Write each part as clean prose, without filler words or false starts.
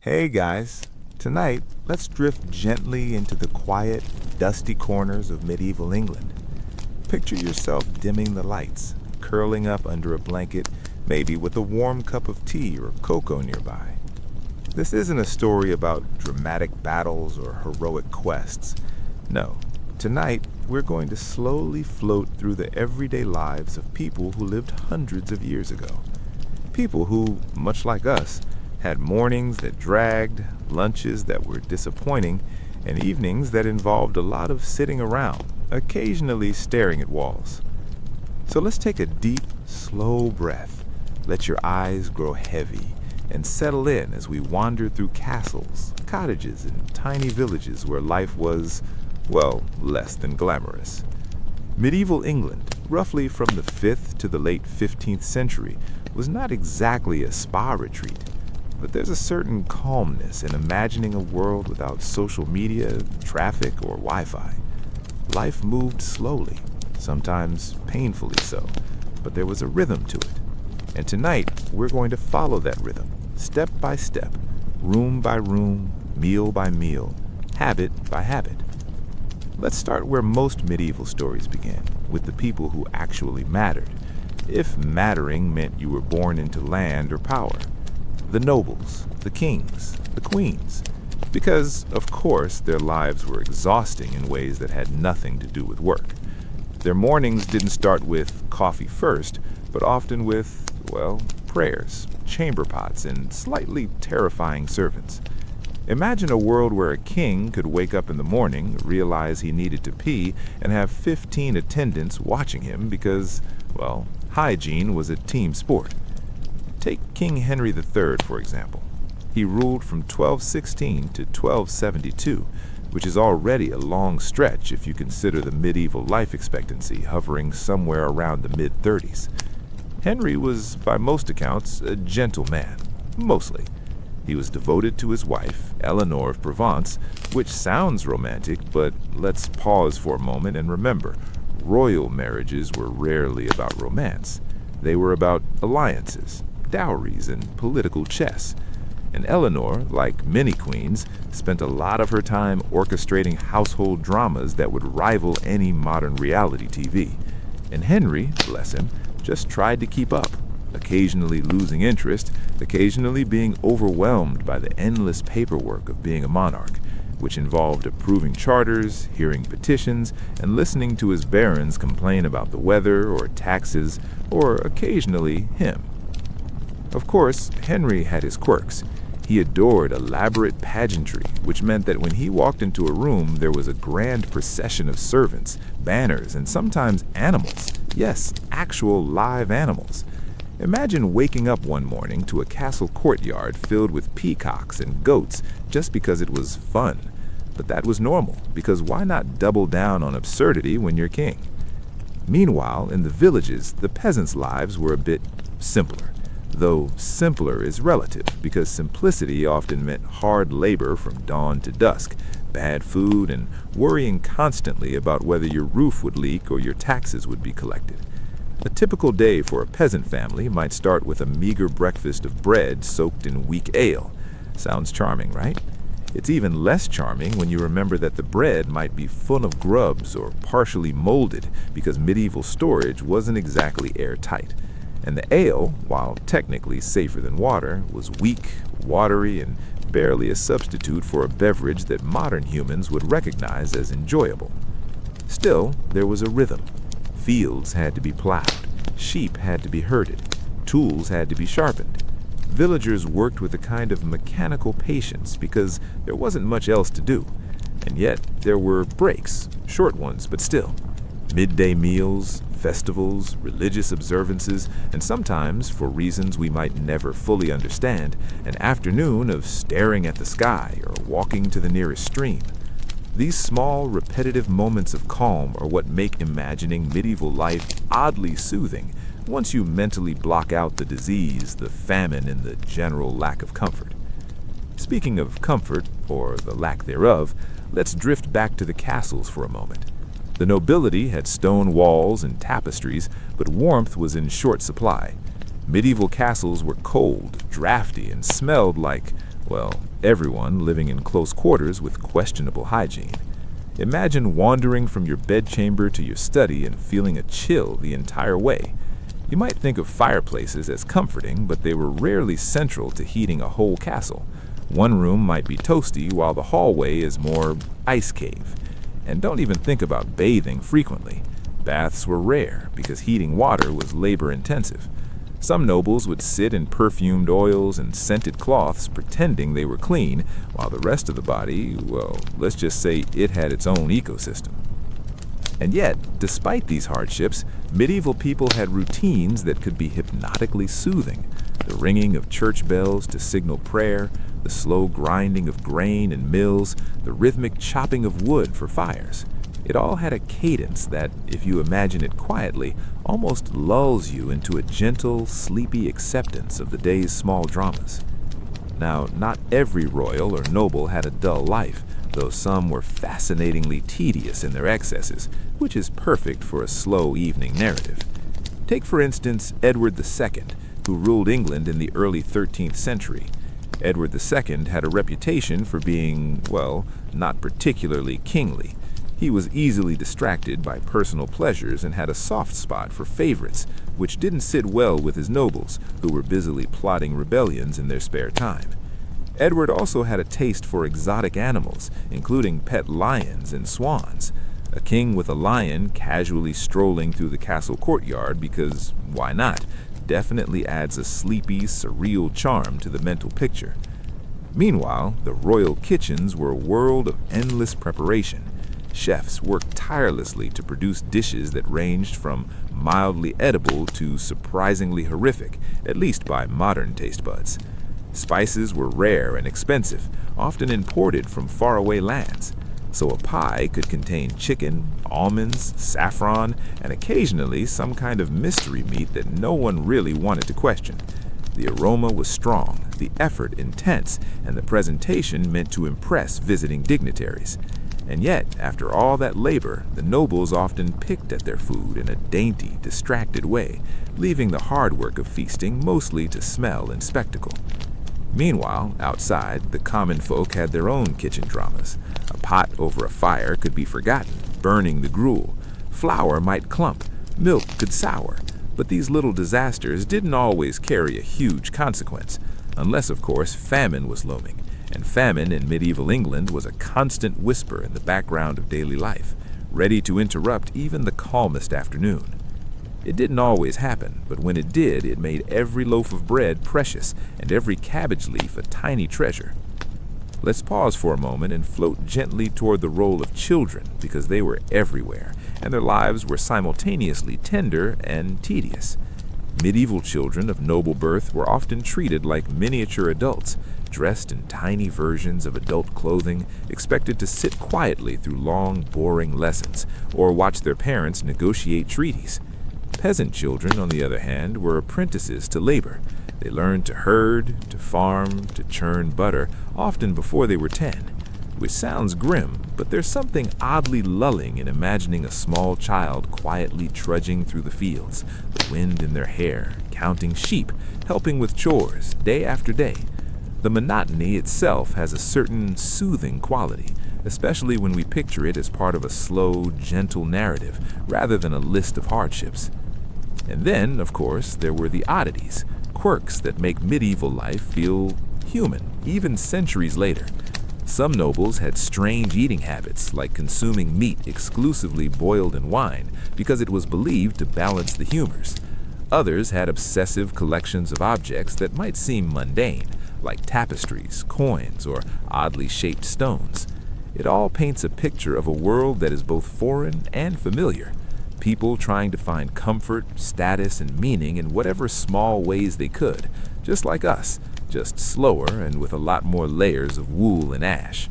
Hey guys, tonight let's drift gently into the quiet, dusty corners of medieval England. Picture yourself dimming the lights, curling up under a blanket, maybe with a warm cup of tea or cocoa nearby. This isn't a story about dramatic battles or heroic quests. No, tonight we're going to slowly float through the everyday lives of people who lived hundreds of years ago. People who, much like us, had mornings that dragged, lunches that were disappointing, and evenings that involved a lot of sitting around, occasionally staring at walls. So let's take a deep, slow breath, let your eyes grow heavy, and settle in as we wander through castles, cottages, and tiny villages where life was, well, less than glamorous. Medieval England, roughly from the 5th to the late 15th century, was not exactly a spa retreat. But there's a certain calmness in imagining a world without social media, traffic, or Wi-Fi. Life moved slowly, sometimes painfully so, but there was a rhythm to it. And tonight, we're going to follow that rhythm, step by step, room by room, meal by meal, habit by habit. Let's start where most medieval stories began, with the people who actually mattered, if mattering meant you were born into land or power. The nobles, the kings, the queens, because, of course, their lives were exhausting in ways that had nothing to do with work. Their mornings didn't start with coffee first, but often with, well, prayers, chamber pots, and slightly terrifying servants. Imagine a world where a king could wake up in the morning, realize he needed to pee, and have 15 attendants watching him because, well, hygiene was a team sport. Take King Henry III, for example. He ruled from 1216 to 1272, which is already a long stretch if you consider the medieval life expectancy hovering somewhere around the mid-30s. Henry was, by most accounts, a gentle man, mostly. He was devoted to his wife, Eleanor of Provence, which sounds romantic, but let's pause for a moment and remember, royal marriages were rarely about romance. They were about alliances, dowries, and political chess. And Eleanor, like many queens, spent a lot of her time orchestrating household dramas that would rival any modern reality TV. And Henry, bless him, just tried to keep up, occasionally losing interest, occasionally being overwhelmed by the endless paperwork of being a monarch, which involved approving charters, hearing petitions, and listening to his barons complain about the weather or taxes, or occasionally him. Of course, Henry had his quirks. He adored elaborate pageantry, which meant that when he walked into a room, there was a grand procession of servants, banners, and sometimes animals. Yes, actual live animals. Imagine waking up one morning to a castle courtyard filled with peacocks and goats just because it was fun. But that was normal, because why not double down on absurdity when you're king? Meanwhile, in the villages, the peasants' lives were a bit simpler. Though simpler is relative, because simplicity often meant hard labor from dawn to dusk, bad food, and worrying constantly about whether your roof would leak or your taxes would be collected. A typical day for a peasant family might start with a meager breakfast of bread soaked in weak ale. Sounds charming, right? It's even less charming when you remember that the bread might be full of grubs or partially molded because medieval storage wasn't exactly airtight. And the ale, while technically safer than water, was weak, watery, and barely a substitute for a beverage that modern humans would recognize as enjoyable. Still, there was a rhythm. Fields had to be plowed, sheep had to be herded, tools had to be sharpened. Villagers worked with a kind of mechanical patience because there wasn't much else to do. And yet, there were breaks, short ones, but still. Midday meals, festivals, religious observances, and sometimes, for reasons we might never fully understand, an afternoon of staring at the sky or walking to the nearest stream. These small, repetitive moments of calm are what make imagining medieval life oddly soothing once you mentally block out the disease, the famine, and the general lack of comfort. Speaking of comfort, or the lack thereof, let's drift back to the castles for a moment. The nobility had stone walls and tapestries, but warmth was in short supply. Medieval castles were cold, drafty, and smelled like, well, everyone living in close quarters with questionable hygiene. Imagine wandering from your bedchamber to your study and feeling a chill the entire way. You might think of fireplaces as comforting, but they were rarely central to heating a whole castle. One room might be toasty, while the hallway is more ice cave. And don't even think about bathing frequently. Baths were rare because heating water was labor-intensive. Some nobles would sit in perfumed oils and scented cloths pretending they were clean, while the rest of the body, well, let's just say it had its own ecosystem. And yet, despite these hardships, medieval people had routines that could be hypnotically soothing. The ringing of church bells to signal prayer, the slow grinding of grain in mills, the rhythmic chopping of wood for fires. It all had a cadence that, if you imagine it quietly, almost lulls you into a gentle, sleepy acceptance of the day's small dramas. Now, not every royal or noble had a dull life, though some were fascinatingly tedious in their excesses, which is perfect for a slow evening narrative. Take, for instance, Edward II, who ruled England in the early 13th century. Edward II had a reputation for being, well, not particularly kingly. He was easily distracted by personal pleasures and had a soft spot for favorites, which didn't sit well with his nobles, who were busily plotting rebellions in their spare time. Edward also had a taste for exotic animals, including pet lions and swans. A king with a lion casually strolling through the castle courtyard because, why not, definitely adds a sleepy, surreal charm to the mental picture. Meanwhile, the royal kitchens were a world of endless preparation. Chefs worked tirelessly to produce dishes that ranged from mildly edible to surprisingly horrific, at least by modern taste buds. Spices were rare and expensive, often imported from faraway lands. So a pie could contain chicken, almonds, saffron, and occasionally some kind of mystery meat that no one really wanted to question. The aroma was strong, the effort intense, and the presentation meant to impress visiting dignitaries. And yet, after all that labor, the nobles often picked at their food in a dainty, distracted way, leaving the hard work of feasting mostly to smell and spectacle. Meanwhile, outside, the common folk had their own kitchen dramas. A pot over a fire could be forgotten, burning the gruel. Flour might clump, milk could sour. But these little disasters didn't always carry a huge consequence, unless, of course, famine was looming. And famine in medieval England was a constant whisper in the background of daily life, ready to interrupt even the calmest afternoon. It didn't always happen, but when it did, it made every loaf of bread precious and every cabbage leaf a tiny treasure. Let's pause for a moment and float gently toward the role of children, because they were everywhere, and their lives were simultaneously tender and tedious. Medieval children of noble birth were often treated like miniature adults, dressed in tiny versions of adult clothing, expected to sit quietly through long, boring lessons, or watch their parents negotiate treaties. Peasant children, on the other hand, were apprentices to labor. They learned to herd, to farm, to churn butter, often before they were 10. Which sounds grim, but there's something oddly lulling in imagining a small child quietly trudging through the fields, the wind in their hair, counting sheep, helping with chores, day after day. The monotony itself has a certain soothing quality, especially when we picture it as part of a slow, gentle narrative, rather than a list of hardships. And then, of course, there were the oddities, quirks that make medieval life feel human, even centuries later. Some nobles had strange eating habits, like consuming meat exclusively boiled in wine, because it was believed to balance the humors. Others had obsessive collections of objects that might seem mundane, like tapestries, coins, or oddly shaped stones. It all paints a picture of a world that is both foreign and familiar. People trying to find comfort, status, and meaning in whatever small ways they could, just like us, just slower and with a lot more layers of wool and ash.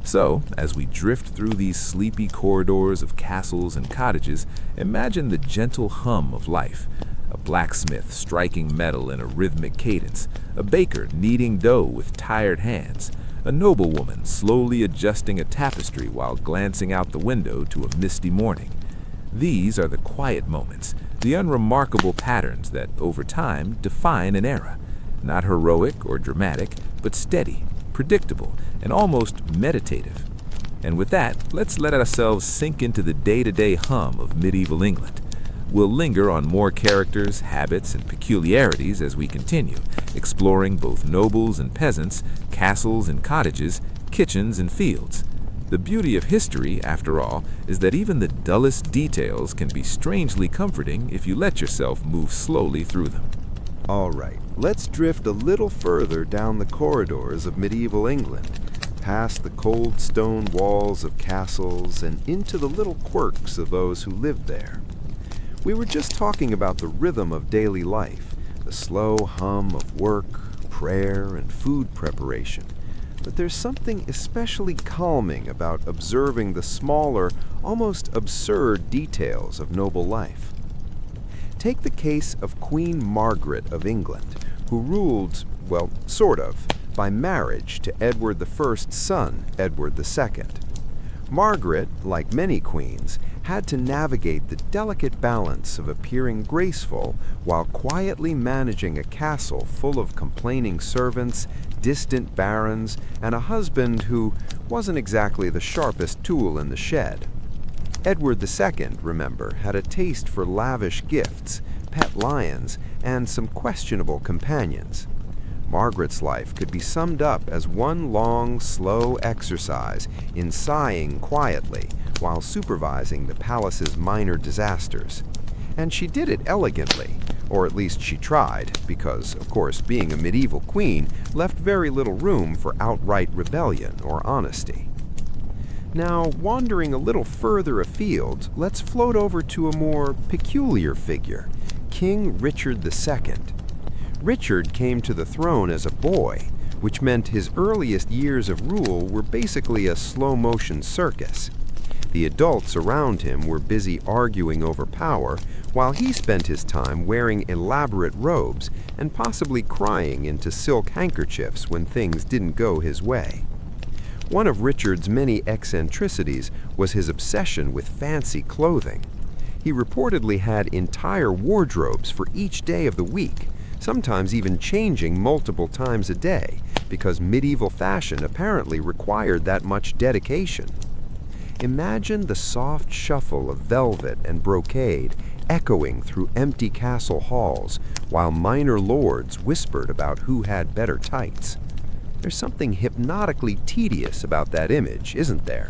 So, as we drift through these sleepy corridors of castles and cottages, imagine the gentle hum of life. A blacksmith striking metal in a rhythmic cadence, a baker kneading dough with tired hands, a noblewoman slowly adjusting a tapestry while glancing out the window to a misty morning. These are the quiet moments, the unremarkable patterns that, over time, define an era. Not heroic or dramatic, but steady, predictable, and almost meditative. And with that, let's let ourselves sink into the day-to-day hum of medieval England. We'll linger on more characters, habits, and peculiarities as we continue, exploring both nobles and peasants, castles and cottages, kitchens and fields. The beauty of history, after all, is that even the dullest details can be strangely comforting if you let yourself move slowly through them. All right, let's drift a little further down the corridors of medieval England, past the cold stone walls of castles and into the little quirks of those who lived there. We were just talking about the rhythm of daily life, the slow hum of work, prayer, and food preparation. But there's something especially calming about observing the smaller, almost absurd details of noble life. Take the case of Queen Margaret of England, who ruled, well, sort of, by marriage to Edward I's son, Edward II. Margaret, like many queens, had to navigate the delicate balance of appearing graceful while quietly managing a castle full of complaining servants, distant barons, and a husband who wasn't exactly the sharpest tool in the shed. Edward II, remember, had a taste for lavish gifts, pet lions, and some questionable companions. Margaret's life could be summed up as one long, slow exercise in sighing quietly while supervising the palace's minor disasters. And she did it elegantly, or at least she tried, because, of course, being a medieval queen left very little room for outright rebellion or honesty. Now, wandering a little further afield, let's float over to a more peculiar figure, King Richard II. Richard came to the throne as a boy, which meant his earliest years of rule were basically a slow-motion circus. The adults around him were busy arguing over power, while he spent his time wearing elaborate robes and possibly crying into silk handkerchiefs when things didn't go his way. One of Richard's many eccentricities was his obsession with fancy clothing. He reportedly had entire wardrobes for each day of the week, sometimes even changing multiple times a day, because medieval fashion apparently required that much dedication. Imagine the soft shuffle of velvet and brocade echoing through empty castle halls while minor lords whispered about who had better tights. There's something hypnotically tedious about that image, isn't there?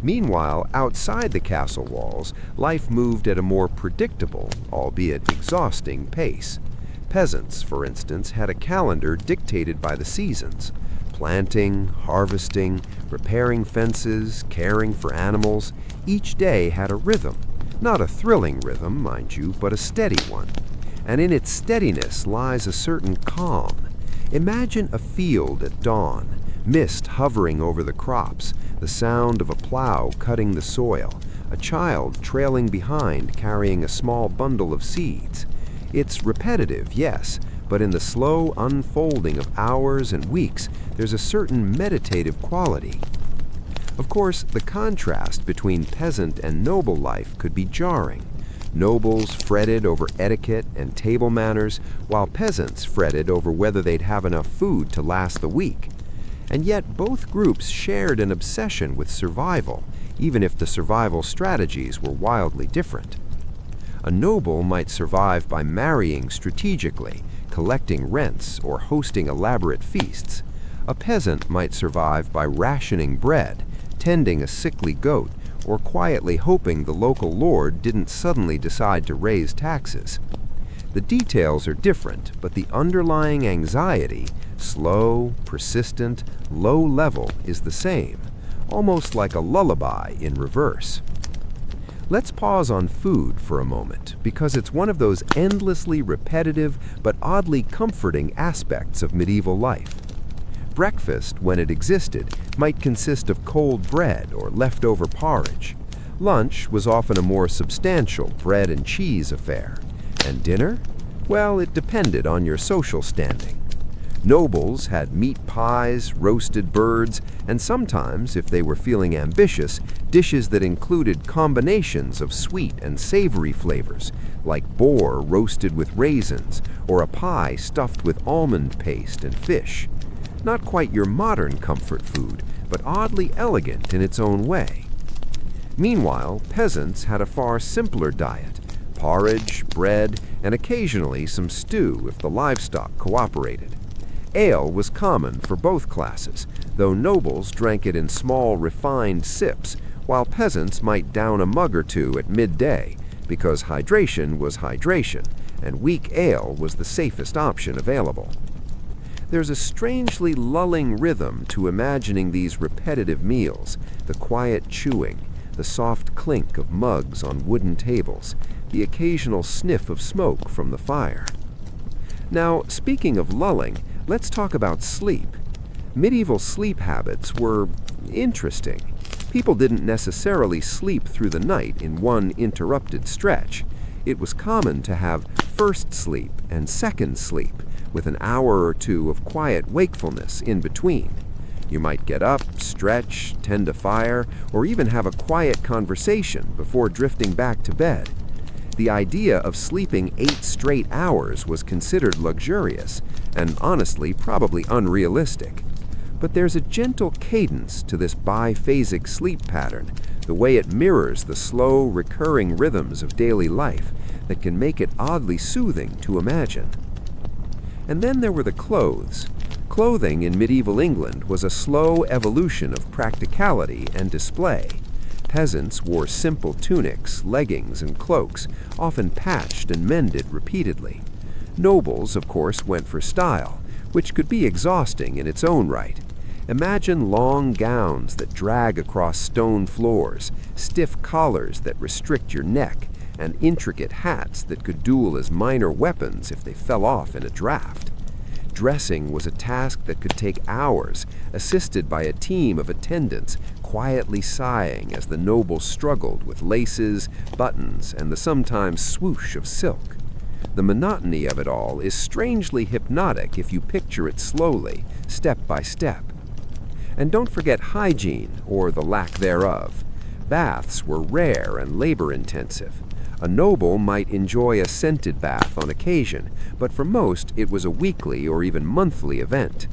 Meanwhile, outside the castle walls, life moved at a more predictable, albeit exhausting, pace. Peasants, for instance, had a calendar dictated by the seasons. Planting, harvesting, repairing fences, caring for animals, each day had a rhythm. Not a thrilling rhythm, mind you, but a steady one. And in its steadiness lies a certain calm. Imagine a field at dawn, mist hovering over the crops, the sound of a plow cutting the soil, a child trailing behind carrying a small bundle of seeds. It's repetitive, yes, but in the slow unfolding of hours and weeks, there's a certain meditative quality. Of course, the contrast between peasant and noble life could be jarring. Nobles fretted over etiquette and table manners, while peasants fretted over whether they'd have enough food to last the week. And yet both groups shared an obsession with survival, even if the survival strategies were wildly different. A noble might survive by marrying strategically, collecting rents, or hosting elaborate feasts. A peasant might survive by rationing bread, tending a sickly goat, or quietly hoping the local lord didn't suddenly decide to raise taxes. The details are different, but the underlying anxiety, slow, persistent, low level, is the same, almost like a lullaby in reverse. Let's pause on food for a moment, because it's one of those endlessly repetitive but oddly comforting aspects of medieval life. Breakfast, when it existed, might consist of cold bread or leftover porridge. Lunch was often a more substantial bread and cheese affair. And dinner? Well, it depended on your social standing. Nobles had meat pies, roasted birds, and sometimes, if they were feeling ambitious, dishes that included combinations of sweet and savory flavors, like boar roasted with raisins, or a pie stuffed with almond paste and fish. Not quite your modern comfort food, but oddly elegant in its own way. Meanwhile, peasants had a far simpler diet: porridge, bread, and occasionally some stew if the livestock cooperated. Ale was common for both classes, though nobles drank it in small, refined sips, while peasants might down a mug or two at midday, because hydration was hydration, and weak ale was the safest option available. There's a strangely lulling rhythm to imagining these repetitive meals: the quiet chewing, the soft clink of mugs on wooden tables, the occasional sniff of smoke from the fire. Now, speaking of lulling, let's talk about sleep. Medieval sleep habits were interesting. People didn't necessarily sleep through the night in one interrupted stretch. It was common to have first sleep and second sleep, with an hour or two of quiet wakefulness in between. You might get up, stretch, tend a fire, or even have a quiet conversation before drifting back to bed. The idea of sleeping 8 straight hours was considered luxurious, and honestly probably unrealistic. But there's a gentle cadence to this biphasic sleep pattern, the way it mirrors the slow, recurring rhythms of daily life, that can make it oddly soothing to imagine. And then there were the clothes. Clothing in medieval England was a slow evolution of practicality and display. Peasants wore simple tunics, leggings, and cloaks, often patched and mended repeatedly. Nobles, of course, went for style, which could be exhausting in its own right. Imagine long gowns that drag across stone floors, stiff collars that restrict your neck, and intricate hats that could duel as minor weapons if they fell off in a draft. Dressing was a task that could take hours, assisted by a team of attendants quietly sighing as the nobles struggled with laces, buttons, and the sometimes swoosh of silk. The monotony of it all is strangely hypnotic if you picture it slowly, step by step. And don't forget hygiene, or the lack thereof. Baths were rare and labor-intensive. A noble might enjoy a scented bath on occasion, but for most it was a weekly or even monthly event.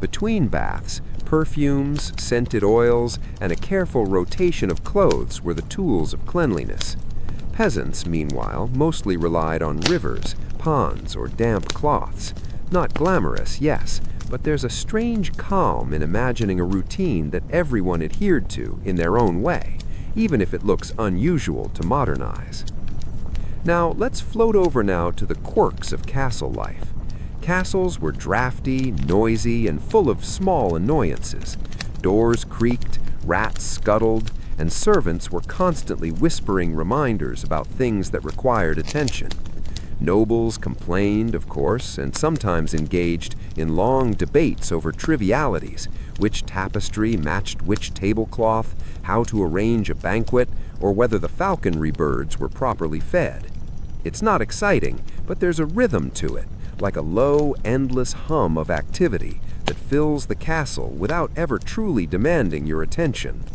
Between baths, perfumes, scented oils, and a careful rotation of clothes were the tools of cleanliness. Peasants, meanwhile, mostly relied on rivers, ponds, or damp cloths. Not glamorous, yes, but there's a strange calm in imagining a routine that everyone adhered to in their own way, even if it looks unusual to modernize. Now, let's float over now to the quirks of castle life. Castles were drafty, noisy, and full of small annoyances. Doors creaked, rats scuttled, and servants were constantly whispering reminders about things that required attention. Nobles complained, of course, and sometimes engaged in long debates over trivialities: which tapestry matched which tablecloth, how to arrange a banquet, or whether the falconry birds were properly fed. It's not exciting, but there's a rhythm to it, like a low, endless hum of activity that fills the castle without ever truly demanding your attention.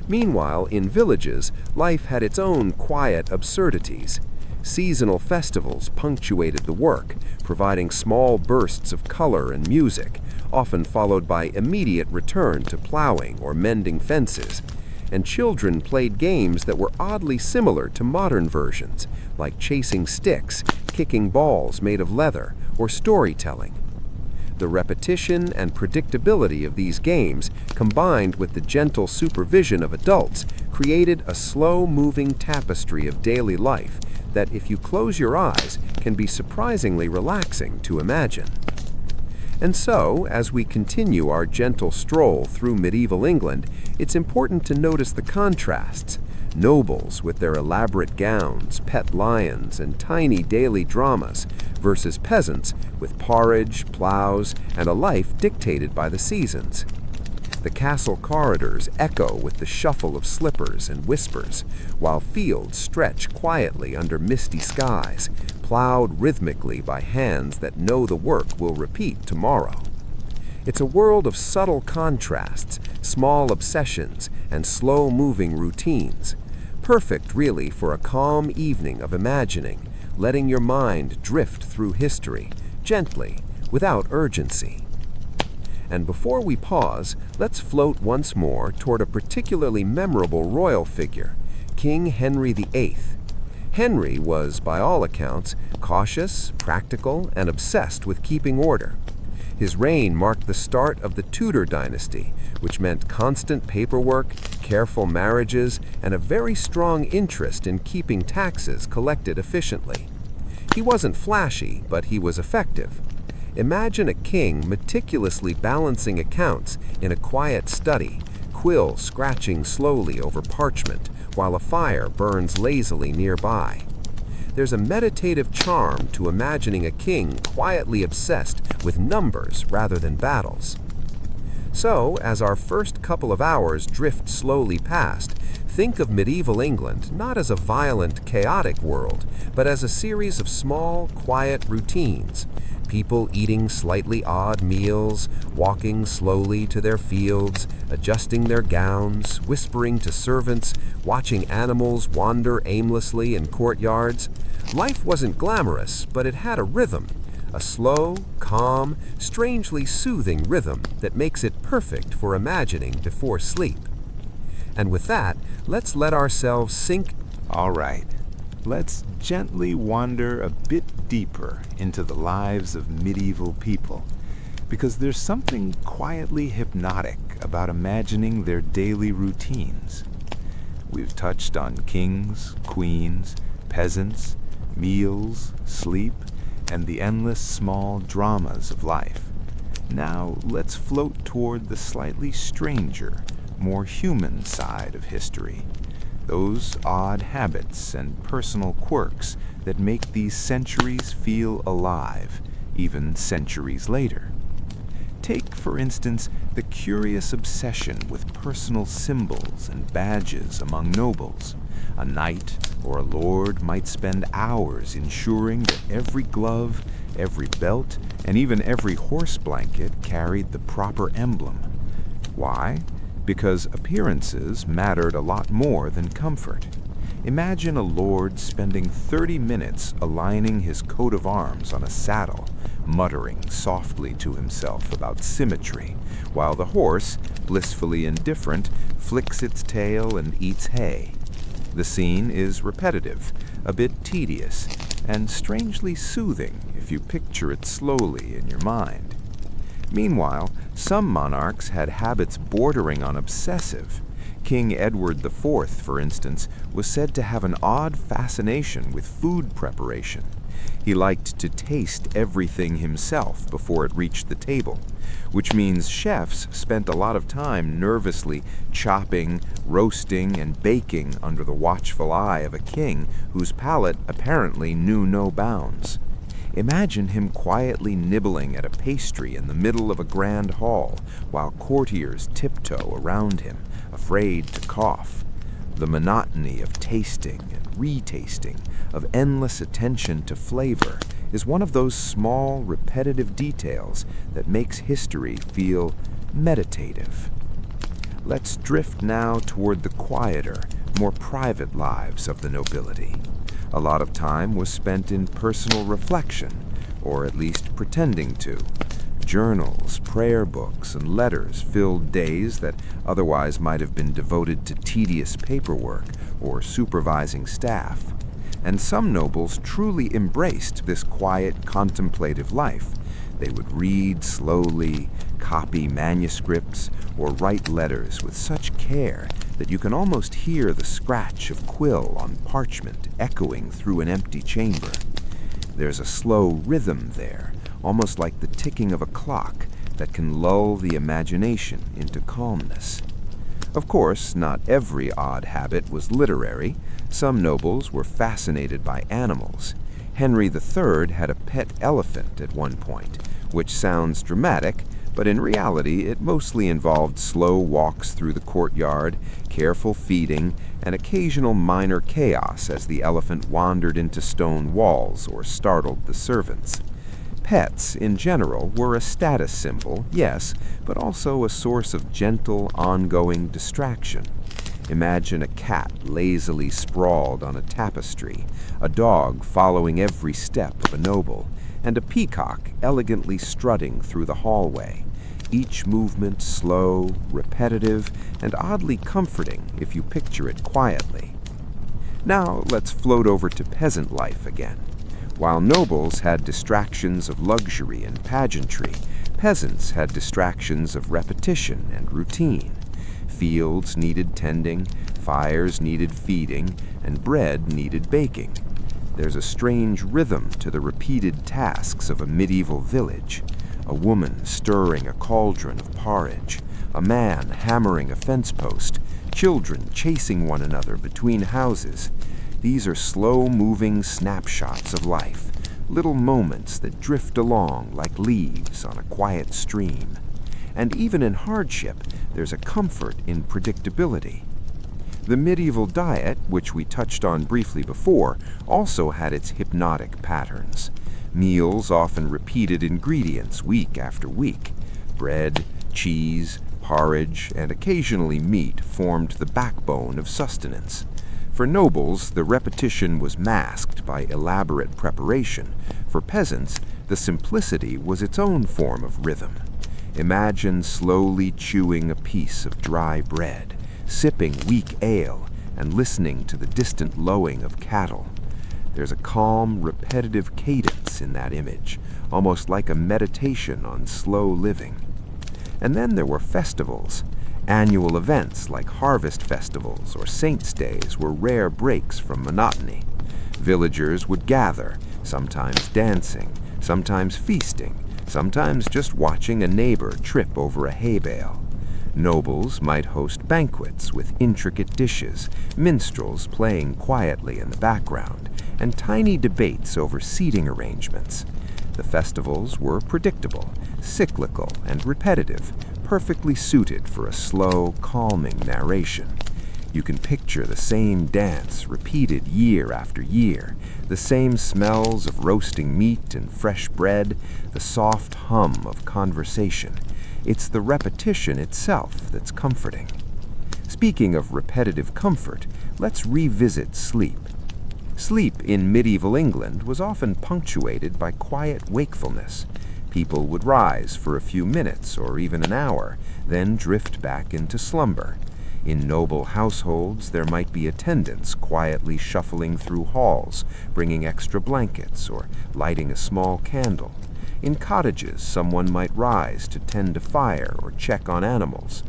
Meanwhile, in villages, life had its own quiet absurdities. Seasonal festivals punctuated the work, providing small bursts of color and music, often followed by immediate return to plowing or mending fences. And children played games that were oddly similar to modern versions, like chasing sticks, kicking balls made of leather, or storytelling. The repetition and predictability of these games, combined with the gentle supervision of adults, created a slow-moving tapestry of daily life that, if you close your eyes, can be surprisingly relaxing to imagine. And so, as we continue our gentle stroll through medieval England, it's important to notice the contrasts. Nobles with their elaborate gowns, pet lions, and tiny daily dramas, versus peasants with porridge, plows, and a life dictated by the seasons. The castle corridors echo with the shuffle of slippers and whispers, while fields stretch quietly under misty skies, plowed rhythmically by hands that know the work will repeat tomorrow. It's a world of subtle contrasts, small obsessions, and slow-moving routines. Perfect, really, for a calm evening of imagining, letting your mind drift through history, gently, without urgency. And before we pause, let's float once more toward a particularly memorable royal figure, King Henry VIII. Henry was, by all accounts, cautious, practical, and obsessed with keeping order. His reign marked the start of the Tudor dynasty, which meant constant paperwork, careful marriages, and a very strong interest in keeping taxes collected efficiently. He wasn't flashy, but he was effective. Imagine a king meticulously balancing accounts in a quiet study, quill scratching slowly over parchment while a fire burns lazily nearby. There's a meditative charm to imagining a king quietly obsessed with numbers rather than battles. So, as our first couple of hours drift slowly past, think of medieval England not as a violent, chaotic world, but as a series of small, quiet routines. People eating slightly odd meals, walking slowly to their fields, adjusting their gowns, whispering to servants, watching animals wander aimlessly in courtyards. Life wasn't glamorous, but it had a rhythm. A slow, calm, strangely soothing rhythm that makes it perfect for imagining before sleep. And with that, let's let ourselves sink. All right, let's gently wander a bit deeper into the lives of medieval people, because there's something quietly hypnotic about imagining their daily routines. We've touched on kings, queens, peasants, meals, sleep, and the endless small dramas of life. Now let's float toward the slightly stranger, more human side of history. Those odd habits and personal quirks that make these centuries feel alive, even centuries later. Take, for instance, the curious obsession with personal symbols and badges among nobles. A knight or a lord might spend hours ensuring that every glove, every belt, and even every horse blanket carried the proper emblem. Why? Because appearances mattered a lot more than comfort. Imagine a lord spending 30 minutes aligning his coat of arms on a saddle, muttering softly to himself about symmetry, while the horse, blissfully indifferent, flicks its tail and eats hay. The scene is repetitive, a bit tedious, and strangely soothing if you picture it slowly in your mind. Meanwhile, some monarchs had habits bordering on obsessive. King Edward IV, for instance, was said to have an odd fascination with food preparation. He liked to taste everything himself before it reached the table, which means chefs spent a lot of time nervously chopping, roasting, and baking under the watchful eye of a king whose palate apparently knew no bounds. Imagine him quietly nibbling at a pastry in the middle of a grand hall while courtiers tiptoe around him, afraid to cough. The monotony of tasting and retasting, of endless attention to flavor, is one of those small, repetitive details that makes history feel meditative. Let's drift now toward the quieter, more private lives of the nobility. A lot of time was spent in personal reflection, or at least pretending to. Journals, prayer books, and letters filled days that otherwise might have been devoted to tedious paperwork or supervising staff. And some nobles truly embraced this quiet, contemplative life. They would read slowly, copy manuscripts, or write letters with such care that you can almost hear the scratch of quill on parchment echoing through an empty chamber. There's a slow rhythm there, almost like the ticking of a clock, that can lull the imagination into calmness. Of course, not every odd habit was literary. Some nobles were fascinated by animals. Henry III had a pet elephant at one point, which sounds dramatic, but in reality it mostly involved slow walks through the courtyard, careful feeding, and occasional minor chaos as the elephant wandered into stone walls or startled the servants. Pets, in general, were a status symbol, yes, but also a source of gentle, ongoing distraction. Imagine a cat lazily sprawled on a tapestry, a dog following every step of a noble, and a peacock elegantly strutting through the hallway. each movement slow, repetitive, and oddly comforting if you picture it quietly. Now let's float over to peasant life again. While nobles had distractions of luxury and pageantry, peasants had distractions of repetition and routine. Fields needed tending, fires needed feeding, and bread needed baking. There's a strange rhythm to the repeated tasks of a medieval village. A woman stirring a cauldron of porridge, a man hammering a fence post, children chasing one another between houses. These are slow-moving snapshots of life, little moments that drift along like leaves on a quiet stream. And even in hardship, there's a comfort in predictability. The medieval diet, which we touched on briefly before, also had its hypnotic patterns. Meals often repeated ingredients week after week. Bread, cheese, porridge, and occasionally meat formed the backbone of sustenance. For nobles, the repetition was masked by elaborate preparation. For peasants, the simplicity was its own form of rhythm. Imagine slowly chewing a piece of dry bread, sipping weak ale, and listening to the distant lowing of cattle. There's a calm, repetitive cadence in that image, almost like a meditation on slow living. And then there were festivals. Annual events like harvest festivals or saints' days were rare breaks from monotony. Villagers would gather, sometimes dancing, sometimes feasting, sometimes just watching a neighbor trip over a hay bale. Nobles might host banquets with intricate dishes, minstrels playing quietly in the background, and tiny debates over seating arrangements. The festivals were predictable, cyclical, and repetitive, perfectly suited for a slow, calming narration. You can picture the same dance repeated year after year, the same smells of roasting meat and fresh bread, the soft hum of conversation. It's the repetition itself that's comforting. Speaking of repetitive comfort, let's revisit sleep. Sleep in medieval England was often punctuated by quiet wakefulness. People would rise for a few minutes or even an hour, then drift back into slumber. In noble households, there might be attendants quietly shuffling through halls, bringing extra blankets or lighting a small candle. In cottages, someone might rise to tend a fire or check on animals.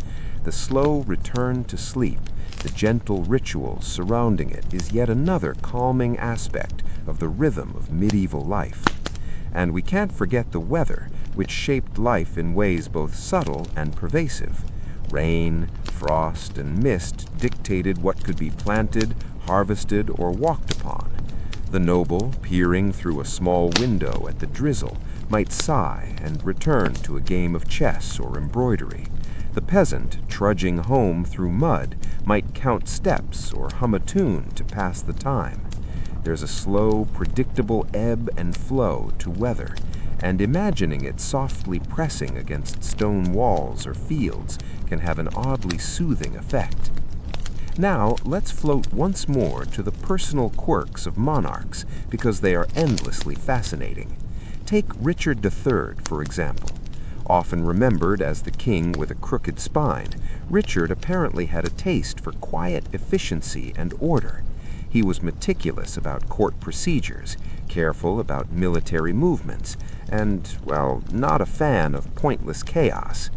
The slow return to sleep, the gentle rituals surrounding it, is yet another calming aspect of the rhythm of medieval life. And we can't forget the weather, which shaped life in ways both subtle and pervasive. Rain, frost, and mist dictated what could be planted, harvested, or walked upon. The noble, peering through a small window at the drizzle, might sigh and return to a game of chess or embroidery. The peasant, trudging home through mud, might count steps or hum a tune to pass the time. There's a slow, predictable ebb and flow to weather, and imagining it softly pressing against stone walls or fields can have an oddly soothing effect. Now, let's float once more to the personal quirks of monarchs, because they are endlessly fascinating. Take Richard III, for example. Often remembered as the king with a crooked spine, Richard apparently had a taste for quiet efficiency and order. He was meticulous about court procedures, careful about military movements, and, well, not a fan of pointless chaos.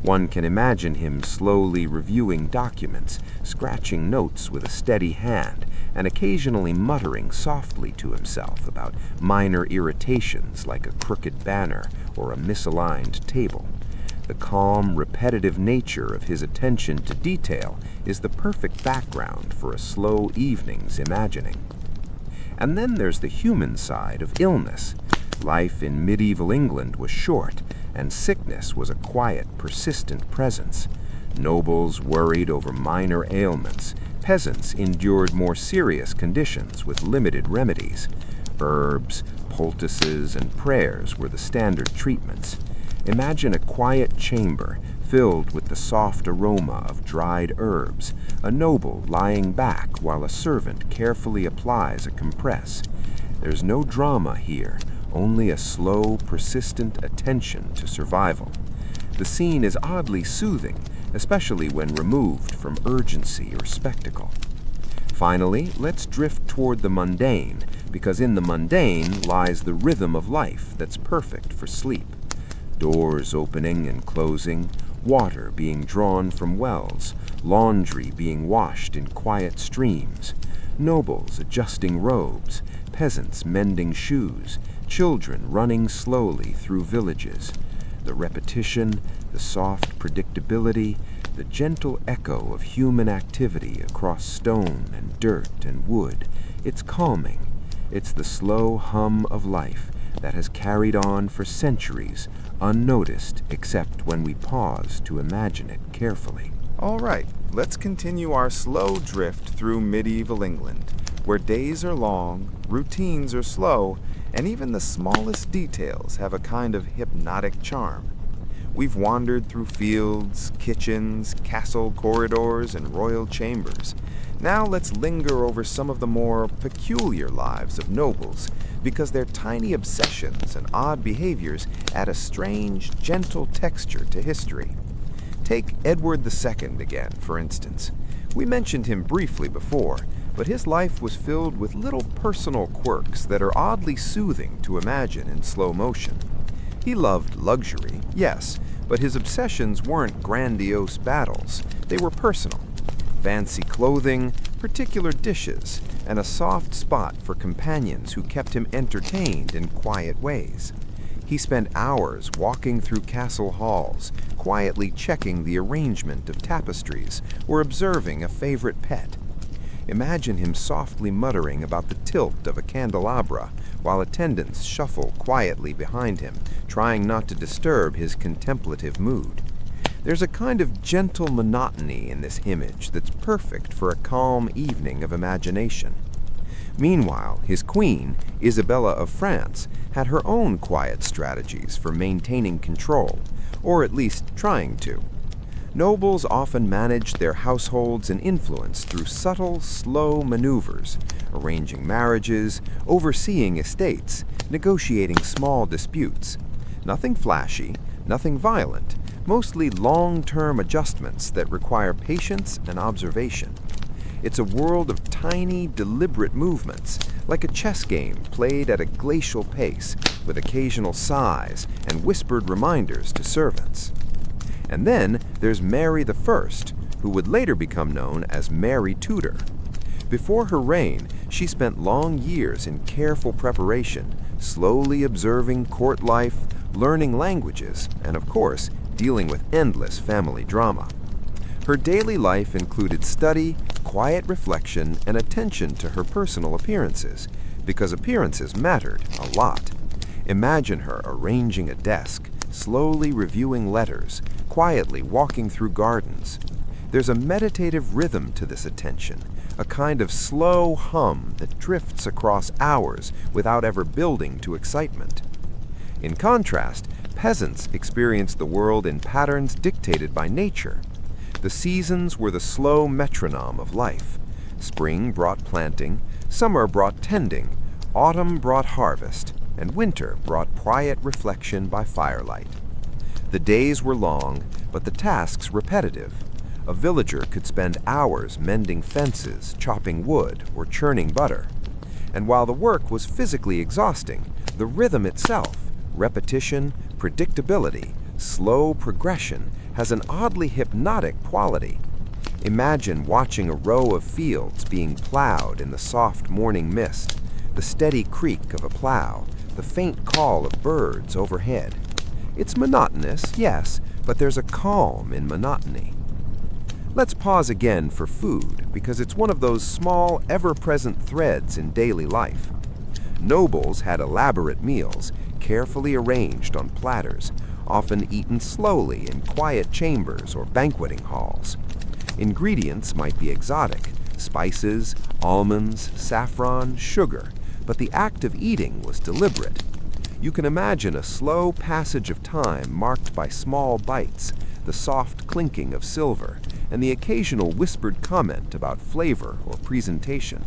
One can imagine him slowly reviewing documents, scratching notes with a steady hand, and occasionally muttering softly to himself about minor irritations like a crooked banner or a misaligned table. The calm, repetitive nature of his attention to detail is the perfect background for a slow evening's imagining. And then there's the human side of illness. Life in medieval England was short, and sickness was a quiet, persistent presence. Nobles worried over minor ailments. Peasants endured more serious conditions with limited remedies. Herbs, poultices, and prayers were the standard treatments. Imagine a quiet chamber filled with the soft aroma of dried herbs, a noble lying back while a servant carefully applies a compress. There's no drama here, only a slow, persistent attention to survival. The scene is oddly soothing, especially when removed from urgency or spectacle. Finally, let's drift toward the mundane, because in the mundane lies the rhythm of life that's perfect for sleep. Doors opening and closing, water being drawn from wells, laundry being washed in quiet streams, nobles adjusting robes, peasants mending shoes, children running slowly through villages. The repetition, the soft predictability, the gentle echo of human activity across stone and dirt and wood. It's calming. It's the slow hum of life that has carried on for centuries, unnoticed except when we pause to imagine it carefully. All right, let's continue our slow drift through medieval England, where days are long, routines are slow, and even the smallest details have a kind of hypnotic charm. We've wandered through fields, kitchens, castle corridors, and royal chambers. Now let's linger over some of the more peculiar lives of nobles, because their tiny obsessions and odd behaviors add a strange, gentle texture to history. Take Edward II again, for instance. We mentioned him briefly before, but his life was filled with little personal quirks that are oddly soothing to imagine in slow motion. He loved luxury, yes, but his obsessions weren't grandiose battles. They were personal. Fancy clothing, particular dishes, and a soft spot for companions who kept him entertained in quiet ways. He spent hours walking through castle halls, quietly checking the arrangement of tapestries or observing a favorite pet. Imagine him softly muttering about the tilt of a candelabra while attendants shuffle quietly behind him, trying not to disturb his contemplative mood. There's a kind of gentle monotony in this image that's perfect for a calm evening of imagination. Meanwhile, his queen, Isabella of France, had her own quiet strategies for maintaining control, or at least trying to. Nobles often managed their households and influence through subtle, slow maneuvers, arranging marriages, overseeing estates, negotiating small disputes. Nothing flashy, nothing violent, mostly long-term adjustments that require patience and observation. It's a world of tiny, deliberate movements, like a chess game played at a glacial pace, with occasional sighs and whispered reminders to servants. And then there's Mary I, who would later become known as Mary Tudor. Before her reign, she spent long years in careful preparation, slowly observing court life, learning languages, and of course, dealing with endless family drama. Her daily life included study, quiet reflection, and attention to her personal appearances, because appearances mattered a lot. Imagine her arranging a desk, slowly reviewing letters, quietly walking through gardens. There's a meditative rhythm to this attention, a kind of slow hum that drifts across hours without ever building to excitement. In contrast, peasants experienced the world in patterns dictated by nature. The seasons were the slow metronome of life. Spring brought planting, summer brought tending, autumn brought harvest, and winter brought quiet reflection by firelight. The days were long, but the tasks repetitive. A villager could spend hours mending fences, chopping wood, or churning butter. And while the work was physically exhausting, the rhythm itself, repetition, predictability, slow progression, has an oddly hypnotic quality. Imagine watching a row of fields being plowed in the soft morning mist, the steady creak of a plow, the faint call of birds overhead. It's monotonous, yes, but there's a calm in monotony. Let's pause again for food, because it's one of those small, ever-present threads in daily life. Nobles had elaborate meals, carefully arranged on platters, often eaten slowly in quiet chambers or banqueting halls. Ingredients might be exotic, spices, almonds, saffron, sugar, but the act of eating was deliberate. You can imagine a slow passage of time marked by small bites, the soft clinking of silver, and the occasional whispered comment about flavor or presentation.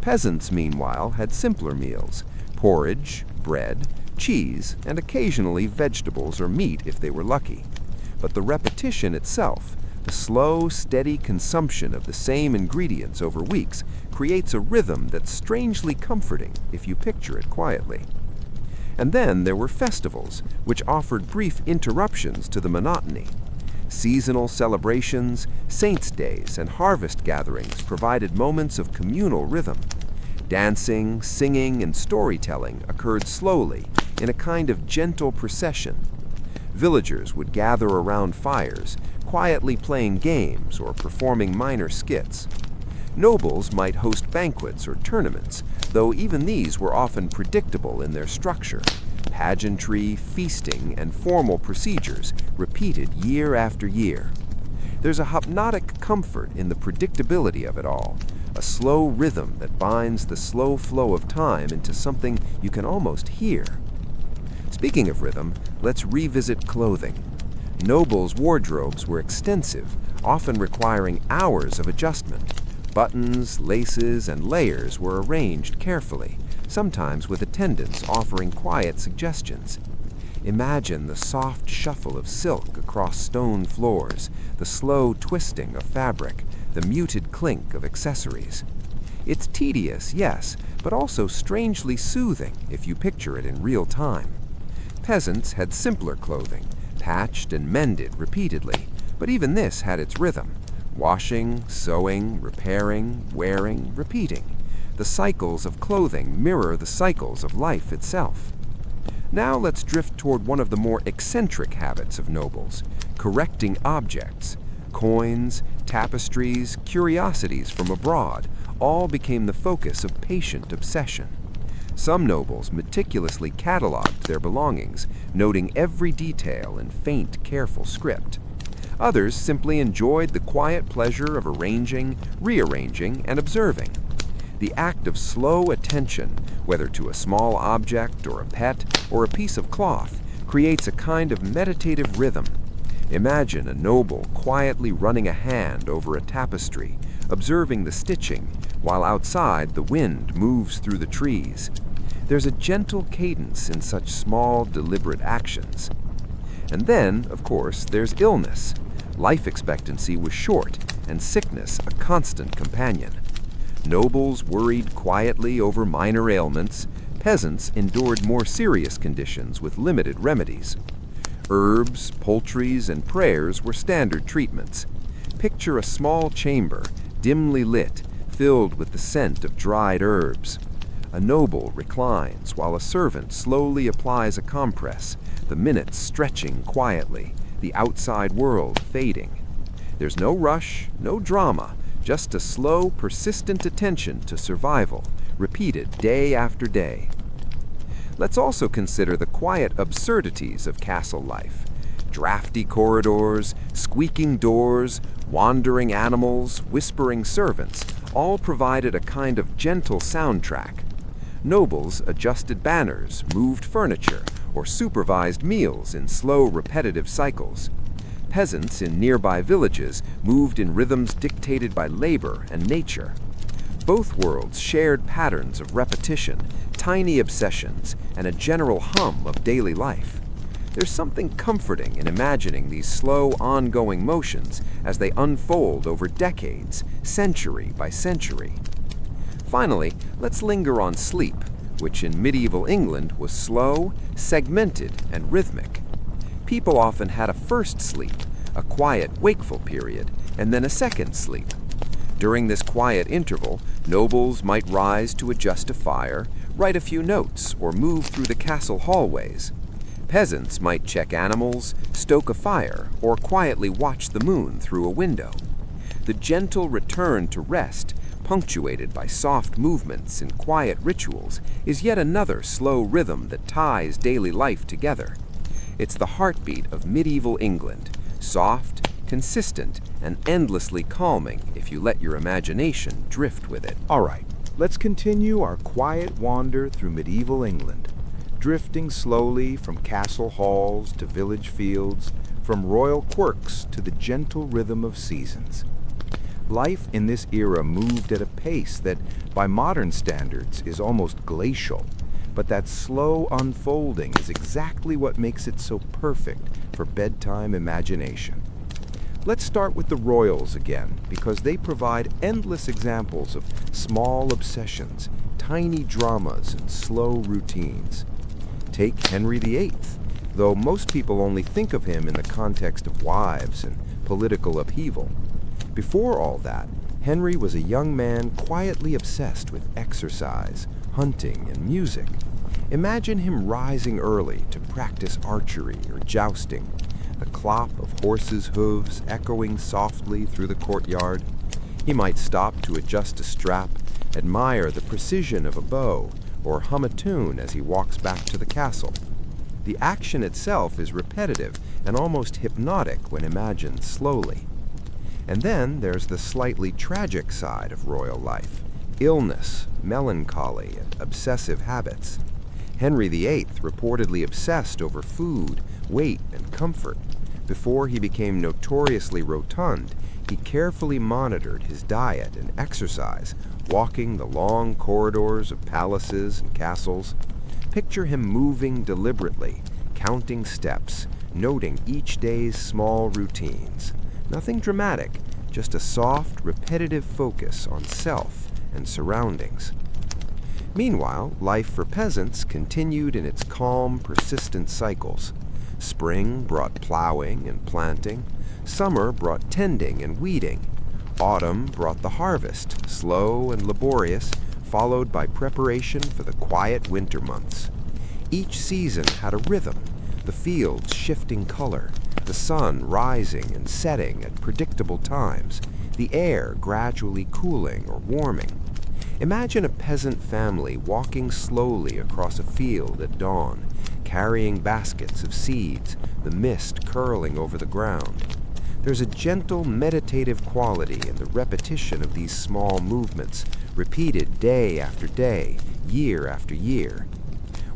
Peasants, meanwhile, had simpler meals: porridge, bread, cheese, and occasionally vegetables or meat if they were lucky. but the repetition itself, the slow, steady consumption of the same ingredients over weeks, creates a rhythm that's strangely comforting if you picture it quietly. And then there were festivals, which offered brief interruptions to the monotony. Seasonal celebrations, saints' days, and harvest gatherings provided moments of communal rhythm. Dancing, singing, and storytelling occurred slowly, in a kind of gentle procession. Villagers would gather around fires, quietly playing games or performing minor skits. Nobles might host banquets or tournaments, though even these were often predictable in their structure. Pageantry, feasting, and formal procedures repeated year after year. There's a hypnotic comfort in the predictability of it all, a slow rhythm that binds the slow flow of time into something you can almost hear. Speaking of rhythm, let's revisit clothing. Nobles' wardrobes were extensive, often requiring hours of adjustment. Buttons, laces, and layers were arranged carefully, sometimes with attendants offering quiet suggestions. Imagine the soft shuffle of silk across stone floors, the slow twisting of fabric, the muted clink of accessories. It's tedious, yes, but also strangely soothing if you picture it in real time. Peasants had simpler clothing, patched and mended repeatedly, but even this had its rhythm. Washing, sewing, repairing, wearing, repeating. The cycles of clothing mirror the cycles of life itself. Now let's drift toward one of the more eccentric habits of nobles, correcting objects. Coins, tapestries, curiosities from abroad all became the focus of patient obsession. Some nobles meticulously cataloged their belongings, noting every detail in faint, careful script. Others simply enjoyed the quiet pleasure of arranging, rearranging, and observing. The act of slow attention, whether to a small object or a pet or a piece of cloth, creates a kind of meditative rhythm. Imagine a noble quietly running a hand over a tapestry, observing the stitching, while outside the wind moves through the trees. There's a gentle cadence in such small, deliberate actions. And then, of course, there's illness. Life expectancy was short, and sickness a constant companion. Nobles worried quietly over minor ailments. Peasants endured more serious conditions with limited remedies. Herbs, poultries, and prayers were standard treatments. Picture a small chamber, dimly lit, filled with the scent of dried herbs. A noble reclines while a servant slowly applies a compress, the minutes stretching quietly, the outside world fading. There's no rush, no drama, just a slow, persistent attention to survival, repeated day after day. Let's also consider the quiet absurdities of castle life. Drafty corridors, squeaking doors, wandering animals, whispering servants, all provided a kind of gentle soundtrack. Nobles adjusted banners, moved furniture, or supervised meals in slow, repetitive cycles. Peasants in nearby villages moved in rhythms dictated by labor and nature. Both worlds shared patterns of repetition, tiny obsessions, and a general hum of daily life. There's something comforting in imagining these slow, ongoing motions as they unfold over decades, century by century. Finally, let's linger on sleep, which in medieval England was slow, segmented, and rhythmic. People often had a first sleep, a quiet, wakeful period, and then a second sleep. During this quiet interval, nobles might rise to adjust a fire, write a few notes, or move through the castle hallways. Peasants might check animals, stoke a fire, or quietly watch the moon through a window. The gentle return to rest, punctuated by soft movements and quiet rituals, is yet another slow rhythm that ties daily life together. It's the heartbeat of medieval England, soft, consistent, and endlessly calming if you let your imagination drift with it. All right, let's continue our quiet wander through medieval England, drifting slowly from castle halls to village fields, from royal quirks to the gentle rhythm of seasons. Life in this era moved at a pace that, by modern standards, is almost glacial. But that slow unfolding is exactly what makes it so perfect for bedtime imagination. Let's start with the royals again, because they provide endless examples of small obsessions, tiny dramas, and slow routines. Take Henry VIII, though most people only think of him in the context of wives and political upheaval. Before all that, Henry was a young man quietly obsessed with exercise, hunting, and music. Imagine him rising early to practice archery or jousting, the clop of horses' hooves echoing softly through the courtyard. He might stop to adjust a strap, admire the precision of a bow, or hum a tune as he walks back to the castle. The action itself is repetitive and almost hypnotic when imagined slowly. And then there's the slightly tragic side of royal life: illness, melancholy, and obsessive habits. Henry VIII reportedly obsessed over food, weight, and comfort. Before he became notoriously rotund, he carefully monitored his diet and exercise, walking the long corridors of palaces and castles. Picture him moving deliberately, counting steps, noting each day's small routines. Nothing dramatic, just a soft, repetitive focus on self and surroundings. Meanwhile, life for peasants continued in its calm, persistent cycles. Spring brought plowing and planting. Summer brought tending and weeding. Autumn brought the harvest, slow and laborious, followed by preparation for the quiet winter months. Each season had a rhythm, the fields shifting color, the sun rising and setting at predictable times, the air gradually cooling or warming. Imagine a peasant family walking slowly across a field at dawn, carrying baskets of seeds, the mist curling over the ground. There's a gentle, meditative quality in the repetition of these small movements, repeated day after day, year after year.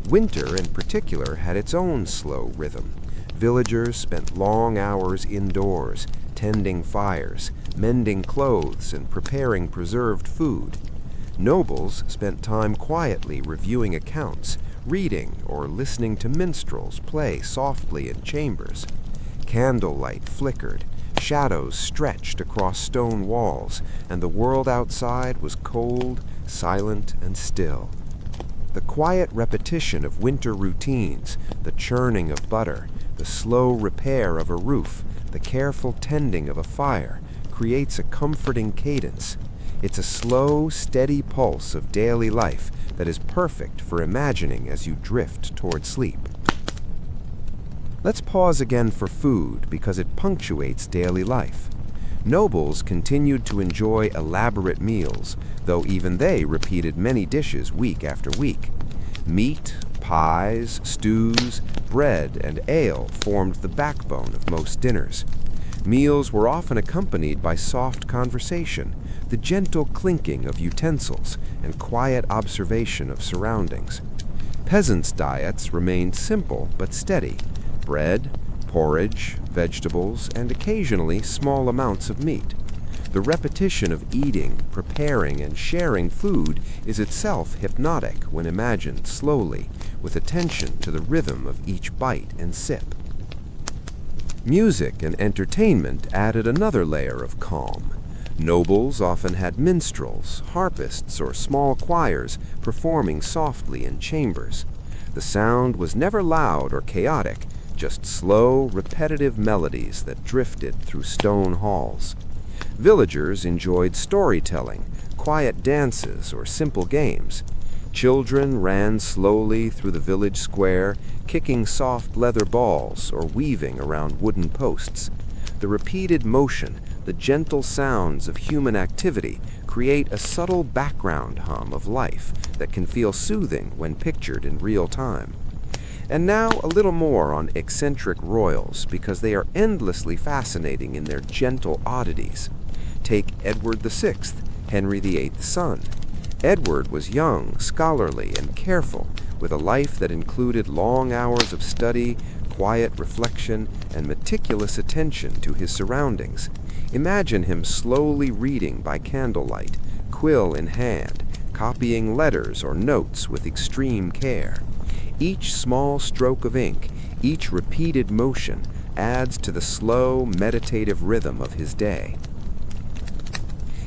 Winter, in particular, had its own slow rhythm. Villagers spent long hours indoors, tending fires, mending clothes, and preparing preserved food. Nobles spent time quietly reviewing accounts, reading, or listening to minstrels play softly in chambers. Candlelight flickered, shadows stretched across stone walls, and the world outside was cold, silent, and still. The quiet repetition of winter routines, the churning of butter, the slow repair of a roof, the careful tending of a fire, creates a comforting cadence. It's a slow, steady pulse of daily life that is perfect for imagining as you drift toward sleep. Let's pause again for food because it punctuates daily life. Nobles continued to enjoy elaborate meals, though even they repeated many dishes week after week. Meat, pies, stews, bread, and ale formed the backbone of most dinners. Meals were often accompanied by soft conversation, the gentle clinking of utensils, and quiet observation of surroundings. Peasants' diets remained simple but steady: bread, porridge, vegetables, and occasionally small amounts of meat. The repetition of eating, preparing, and sharing food is itself hypnotic when imagined slowly, with attention to the rhythm of each bite and sip. Music and entertainment added another layer of calm. Nobles often had minstrels, harpists, or small choirs performing softly in chambers. The sound was never loud or chaotic, just slow, repetitive melodies that drifted through stone halls. Villagers enjoyed storytelling, quiet dances, or simple games. Children ran slowly through the village square, kicking soft leather balls or weaving around wooden posts. The repeated motion, the gentle sounds of human activity create a subtle background hum of life that can feel soothing when pictured in real time. And now a little more on eccentric royals, because they are endlessly fascinating in their gentle oddities. Take Edward VI, Henry VIII's son. Edward was young, scholarly, and careful, with a life that included long hours of study, quiet reflection, and meticulous attention to his surroundings. Imagine him slowly reading by candlelight, quill in hand, copying letters or notes with extreme care. Each small stroke of ink, each repeated motion, adds to the slow, meditative rhythm of his day.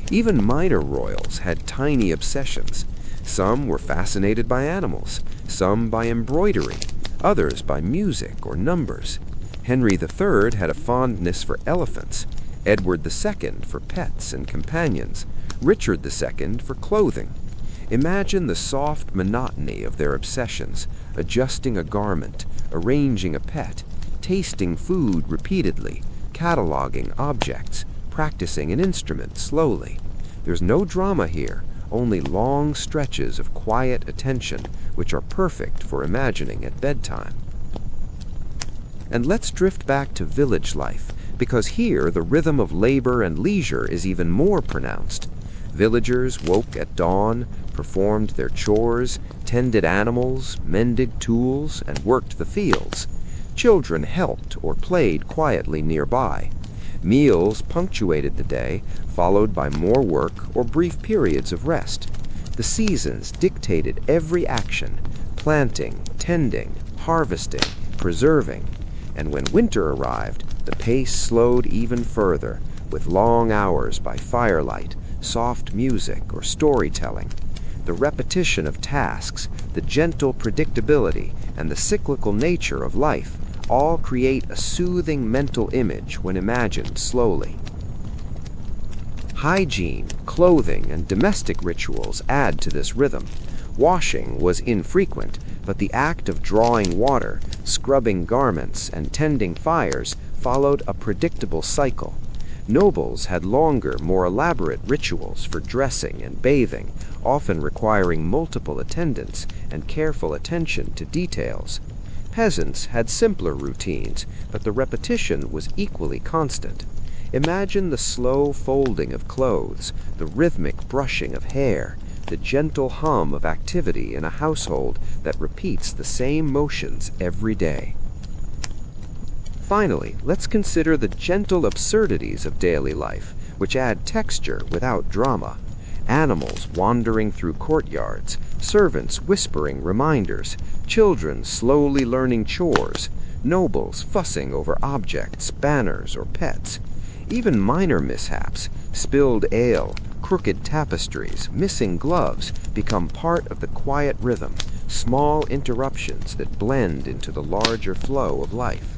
Even minor royals had tiny obsessions. Some were fascinated by animals, some by embroidery, others by music or numbers. Henry III had a fondness for elephants, Edward II for pets and companions, Richard II for clothing. Imagine the soft monotony of their obsessions, adjusting a garment, arranging a pet, tasting food repeatedly, cataloging objects, practicing an instrument slowly. There's no drama here, only long stretches of quiet attention which are perfect for imagining at bedtime. And let's drift back to village life, because here the rhythm of labor and leisure is even more pronounced. Villagers woke at dawn, performed their chores, tended animals, mended tools, and worked the fields. Children helped or played quietly nearby. Meals punctuated the day, followed by more work or brief periods of rest. The seasons dictated every action: planting, tending, harvesting, preserving. And when winter arrived, the pace slowed even further, with long hours by firelight, soft music, or storytelling. The repetition of tasks, the gentle predictability, and the cyclical nature of life all create a soothing mental image when imagined slowly. Hygiene, clothing, and domestic rituals add to this rhythm. Washing was infrequent, but the act of drawing water, scrubbing garments, and tending fires followed a predictable cycle. Nobles had longer, more elaborate rituals for dressing and bathing, often requiring multiple attendants and careful attention to details. Peasants had simpler routines, but the repetition was equally constant. Imagine the slow folding of clothes, the rhythmic brushing of hair, the gentle hum of activity in a household that repeats the same motions every day. Finally, let's consider the gentle absurdities of daily life, which add texture without drama. Animals wandering through courtyards, servants whispering reminders, children slowly learning chores, nobles fussing over objects, banners, or pets. Even minor mishaps, spilled ale, crooked tapestries, missing gloves, become part of the quiet rhythm, small interruptions that blend into the larger flow of life.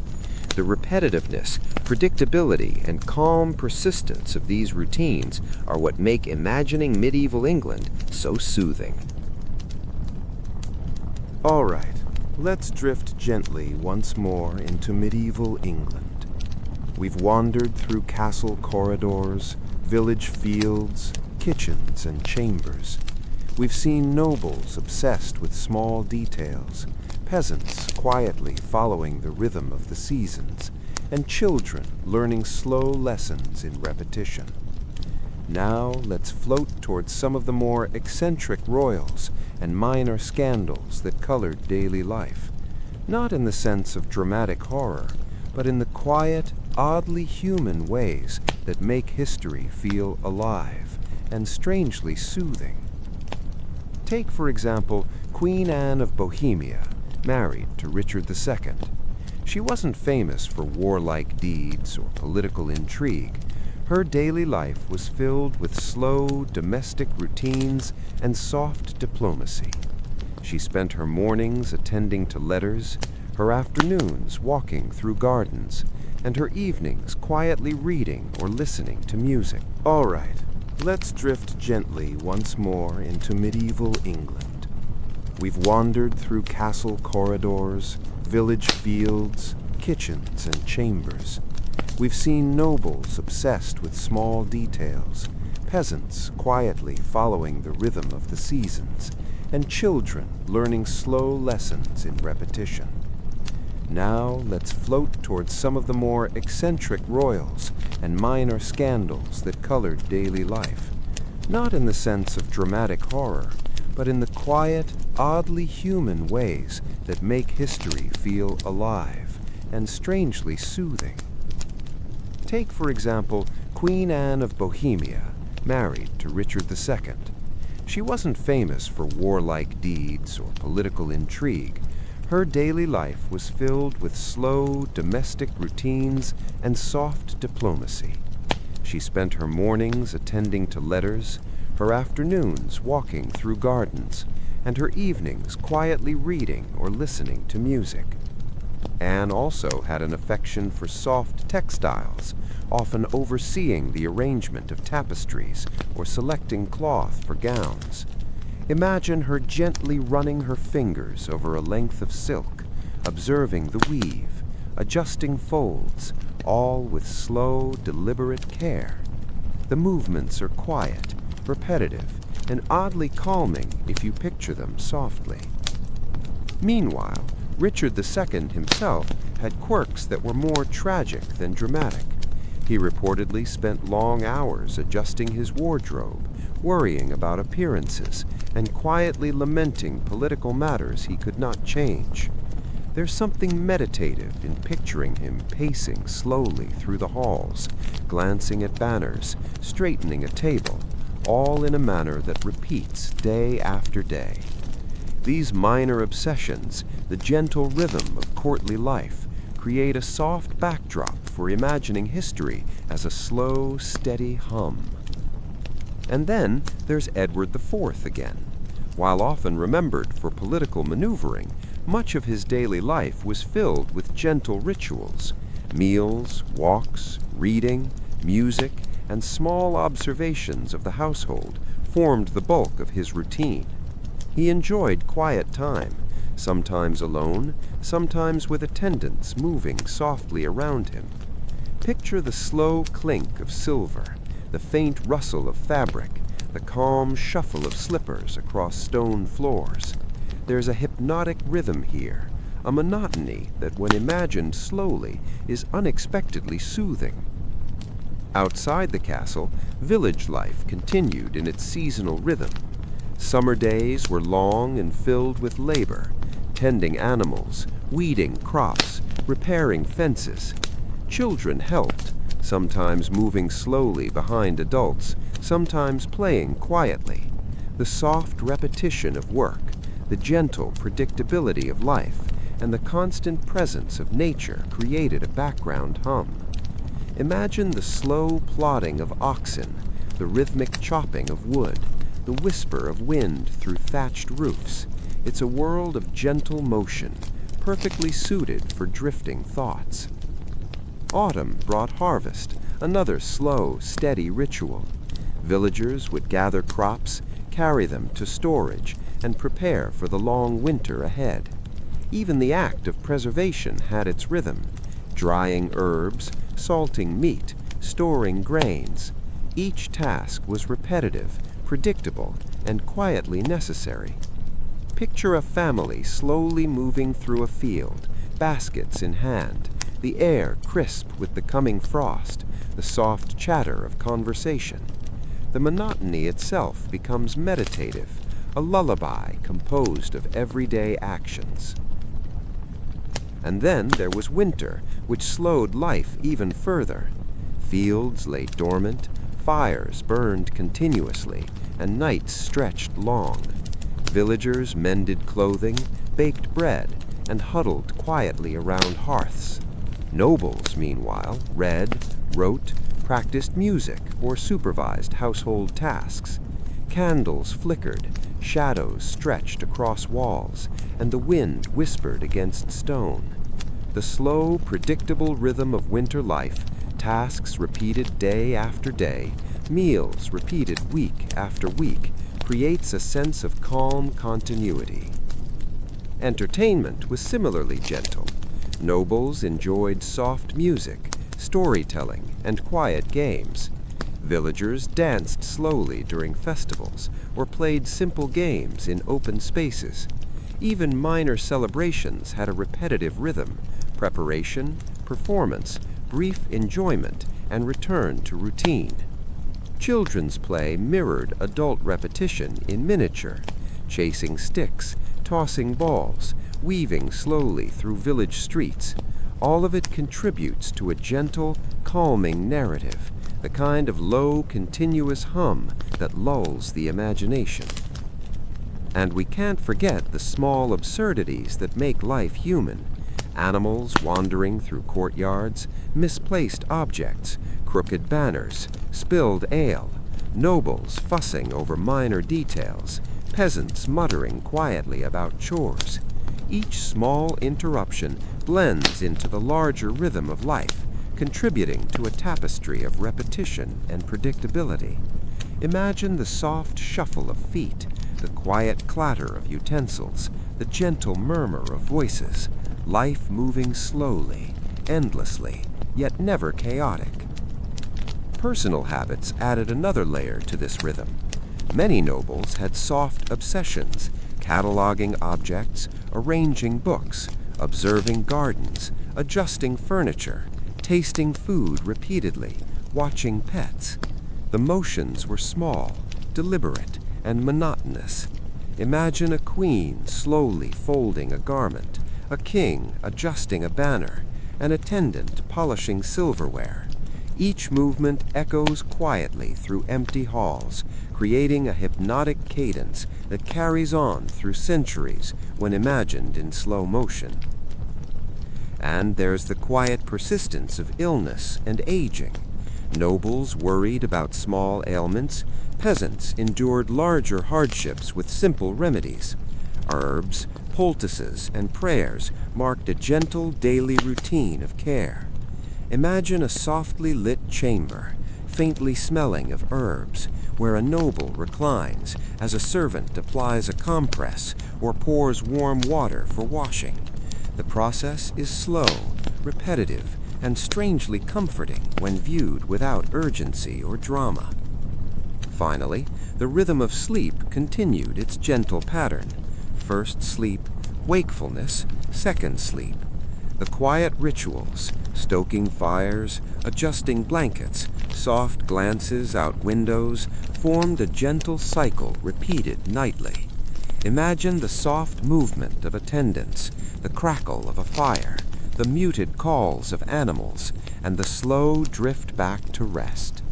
The repetitiveness, predictability, and calm persistence of these routines are what make imagining medieval England so soothing. All right, let's drift gently once more into medieval England. We've wandered through castle corridors, village fields, kitchens, and chambers. We've seen nobles obsessed with small details, peasants quietly following the rhythm of the seasons, and children learning slow lessons in repetition. Now let's float towards some of the more eccentric royals and minor scandals that colored daily life, not in the sense of dramatic horror, but in the quiet, oddly human ways that make history feel alive and strangely soothing. Take, for example, Queen Anne of Bohemia, married to Richard II. She wasn't famous for warlike deeds or political intrigue. Her daily life was filled with slow, domestic routines and soft diplomacy. She spent her mornings attending to letters, her afternoons walking through gardens, and her evenings quietly reading or listening to music. All right, let's drift gently once more into medieval England. We've wandered through castle corridors, village fields, kitchens, and chambers. We've seen nobles obsessed with small details, peasants quietly following the rhythm of the seasons, and children learning slow lessons in repetition. Now let's float towards some of the more eccentric royals and minor scandals that colored daily life, not in the sense of dramatic horror, but in the quiet, oddly human ways that make history feel alive and strangely soothing. Take, for example, Queen Anne of Bohemia, married to Richard II. She wasn't famous for warlike deeds or political intrigue. Her daily life was filled with slow, domestic routines and soft diplomacy. She spent her mornings attending to letters, her afternoons walking through gardens, and her evenings quietly reading or listening to music. Anne also had an affection for soft textiles, often overseeing the arrangement of tapestries or selecting cloth for gowns. Imagine her gently running her fingers over a length of silk, observing the weave, adjusting folds, all with slow, deliberate care. The movements are quiet, repetitive, and oddly calming if you picture them softly. Meanwhile, Richard II himself had quirks that were more tragic than dramatic. He reportedly spent long hours adjusting his wardrobe, worrying about appearances, and quietly lamenting political matters he could not change. There's something meditative in picturing him pacing slowly through the halls, glancing at banners, straightening a table, all in a manner that repeats day after day. These minor obsessions, the gentle rhythm of courtly life, create a soft backdrop for imagining history as a slow, steady hum. And then there's Edward IV again. While often remembered for political maneuvering, much of his daily life was filled with gentle rituals. Meals, walks, reading, music, and small observations of the household formed the bulk of his routine. He enjoyed quiet time, sometimes alone, sometimes with attendants moving softly around him. Picture the slow clink of silver, the faint rustle of fabric, the calm shuffle of slippers across stone floors. There's a hypnotic rhythm here, a monotony that, when imagined slowly, is unexpectedly soothing. Outside the castle, village life continued in its seasonal rhythm. Summer days were long and filled with labor, tending animals, weeding crops, repairing fences. Children helped, sometimes moving slowly behind adults, sometimes playing quietly. The soft repetition of work, the gentle predictability of life, and the constant presence of nature created a background hum. Imagine the slow plodding of oxen, the rhythmic chopping of wood, the whisper of wind through thatched roofs. It's a world of gentle motion, perfectly suited for drifting thoughts. Autumn brought harvest, another slow, steady ritual. Villagers would gather crops, carry them to storage, and prepare for the long winter ahead. Even the act of preservation had its rhythm. Drying herbs, salting meat, storing grains. Each task was repetitive, predictable, and quietly necessary. Picture a family slowly moving through a field, baskets in hand, the air crisp with the coming frost, the soft chatter of conversation. The monotony itself becomes meditative, a lullaby composed of everyday actions. And then there was winter, which slowed life even further. Fields lay dormant, fires burned continuously, and nights stretched long. Villagers mended clothing, baked bread, and huddled quietly around hearths. Nobles, meanwhile, read, wrote, practiced music, or supervised household tasks. Candles flickered, shadows stretched across walls, and the wind whispered against stone. The slow, predictable rhythm of winter life, tasks repeated day after day, meals repeated week after week, creates a sense of calm continuity. Entertainment was similarly gentle. Nobles enjoyed soft music, storytelling, and quiet games. Villagers danced slowly during festivals or played simple games in open spaces. Even minor celebrations had a repetitive rhythm: preparation, performance, brief enjoyment, and return to routine. Children's play mirrored adult repetition in miniature, chasing sticks, tossing balls, weaving slowly through village streets. All of it contributes to a gentle, calming narrative, the kind of low, continuous hum that lulls the imagination. And we can't forget the small absurdities that make life human. Animals wandering through courtyards, misplaced objects, crooked banners, spilled ale, nobles fussing over minor details, peasants muttering quietly about chores. Each small interruption blends into the larger rhythm of life, contributing to a tapestry of repetition and predictability. Imagine the soft shuffle of feet, the quiet clatter of utensils, the gentle murmur of voices, life moving slowly, endlessly, yet never chaotic. Personal habits added another layer to this rhythm. Many nobles had soft obsessions, cataloging objects, arranging books, observing gardens, adjusting furniture, tasting food repeatedly, watching pets. The motions were small, deliberate, and monotonous. Imagine a queen slowly folding a garment, a king adjusting a banner, an attendant polishing silverware. Each movement echoes quietly through empty halls, creating a hypnotic cadence that carries on through centuries when imagined in slow motion. And there's the quiet persistence of illness and aging. Nobles worried about small ailments, peasants endured larger hardships with simple remedies. Herbs, poultices, and prayers marked a gentle daily routine of care. Imagine a softly lit chamber, faintly smelling of herbs, where a noble reclines as a servant applies a compress or pours warm water for washing. The process is slow, repetitive, and strangely comforting when viewed without urgency or drama. Finally, the rhythm of sleep continued its gentle pattern. First sleep, wakefulness, second sleep. The quiet rituals, stoking fires, adjusting blankets, soft glances out windows, formed a gentle cycle repeated nightly. Imagine the soft movement of attendants, the crackle of a fire, the muted calls of animals, and the slow drift back to rest.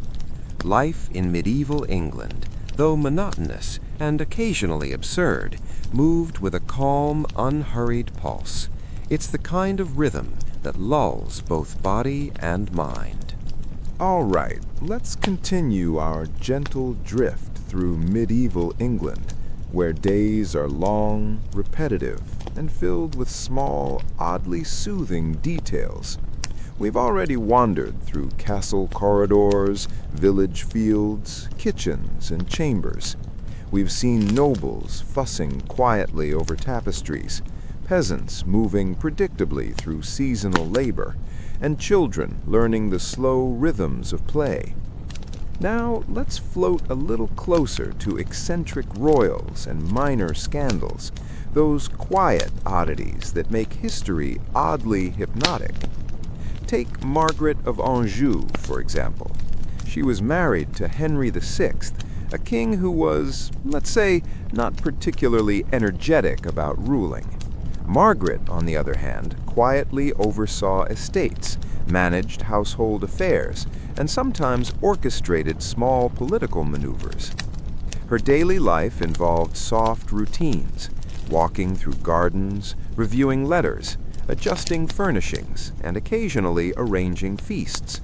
Life in medieval England, though monotonous and occasionally absurd, moved with a calm, unhurried pulse. It's the kind of rhythm that lulls both body and mind. All right, let's continue our gentle drift through medieval England, where days are long, repetitive, and filled with small, oddly soothing details. We've already wandered through castle corridors, village fields, kitchens, and chambers. We've seen nobles fussing quietly over tapestries, peasants moving predictably through seasonal labor, and children learning the slow rhythms of play. Now let's float a little closer to eccentric royals and minor scandals, those quiet oddities that make history oddly hypnotic. Take Margaret of Anjou, for example. She was married to Henry VI, a king who was, let's say, not particularly energetic about ruling. Margaret, on the other hand, quietly oversaw estates, managed household affairs, and sometimes orchestrated small political maneuvers. Her daily life involved soft routines, walking through gardens, reviewing letters, adjusting furnishings, and occasionally arranging feasts.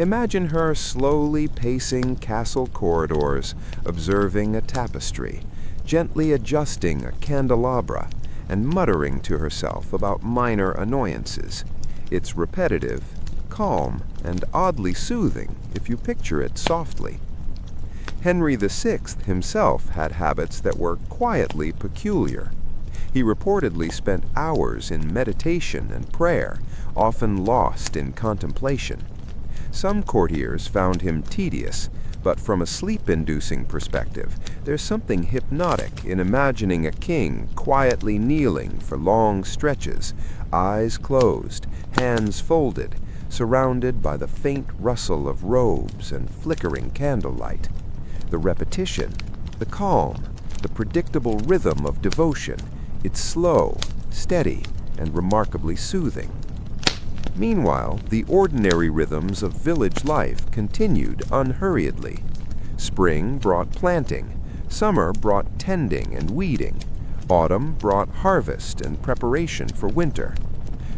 Imagine her slowly pacing castle corridors, observing a tapestry, gently adjusting a candelabra, and muttering to herself about minor annoyances. It's repetitive, calm, and oddly soothing if you picture it softly. Henry VI himself had habits that were quietly peculiar. He reportedly spent hours in meditation and prayer, often lost in contemplation. Some courtiers found him tedious, but from a sleep-inducing perspective, there's something hypnotic in imagining a king quietly kneeling for long stretches, eyes closed, hands folded, surrounded by the faint rustle of robes and flickering candlelight. The repetition, the calm, the predictable rhythm of devotion, it's slow, steady, and remarkably soothing. Meanwhile, the ordinary rhythms of village life continued unhurriedly. Spring brought planting, summer brought tending and weeding, autumn brought harvest and preparation for winter.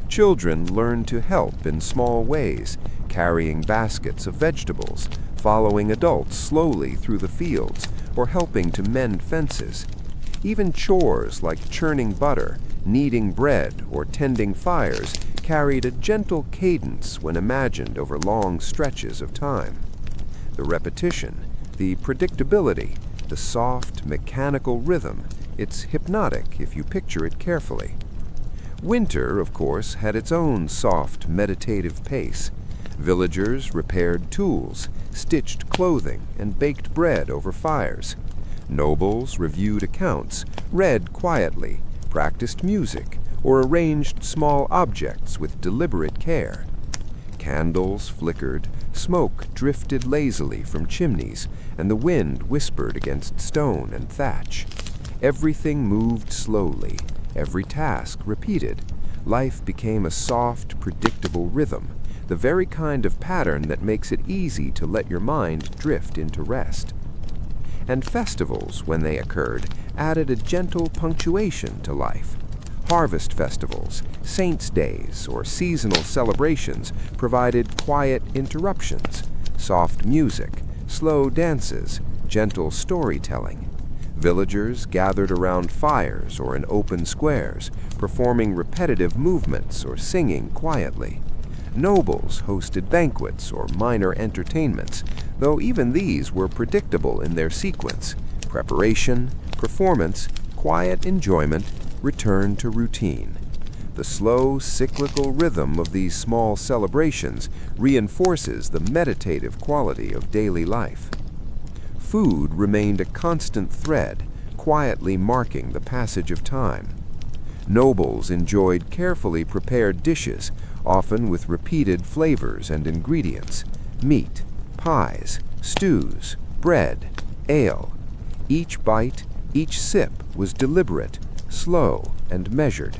Children learned to help in small ways, carrying baskets of vegetables, following adults slowly through the fields, or helping to mend fences. Even chores like churning butter, kneading bread, or tending fires carried a gentle cadence when imagined over long stretches of time. The repetition, the predictability, the soft, mechanical rhythm, it's hypnotic if you picture it carefully. Winter, of course, had its own soft, meditative pace. Villagers repaired tools, stitched clothing, and baked bread over fires. Nobles reviewed accounts, read quietly, practiced music, or arranged small objects with deliberate care. Candles flickered, smoke drifted lazily from chimneys, and the wind whispered against stone and thatch. Everything moved slowly, every task repeated. Life became a soft, predictable rhythm, the very kind of pattern that makes it easy to let your mind drift into rest. And festivals, when they occurred, added a gentle punctuation to life. Harvest festivals, saints' days, or seasonal celebrations provided quiet interruptions, soft music, slow dances, gentle storytelling. Villagers gathered around fires or in open squares, performing repetitive movements or singing quietly. Nobles hosted banquets or minor entertainments, though even these were predictable in their sequence: preparation, performance, quiet enjoyment, return to routine. The slow, cyclical rhythm of these small celebrations reinforces the meditative quality of daily life. Food remained a constant thread, quietly marking the passage of time. Nobles enjoyed carefully prepared dishes, often with repeated flavors and ingredients: meat, pies, stews, bread, ale. Each bite, each sip was deliberate, slow, and measured.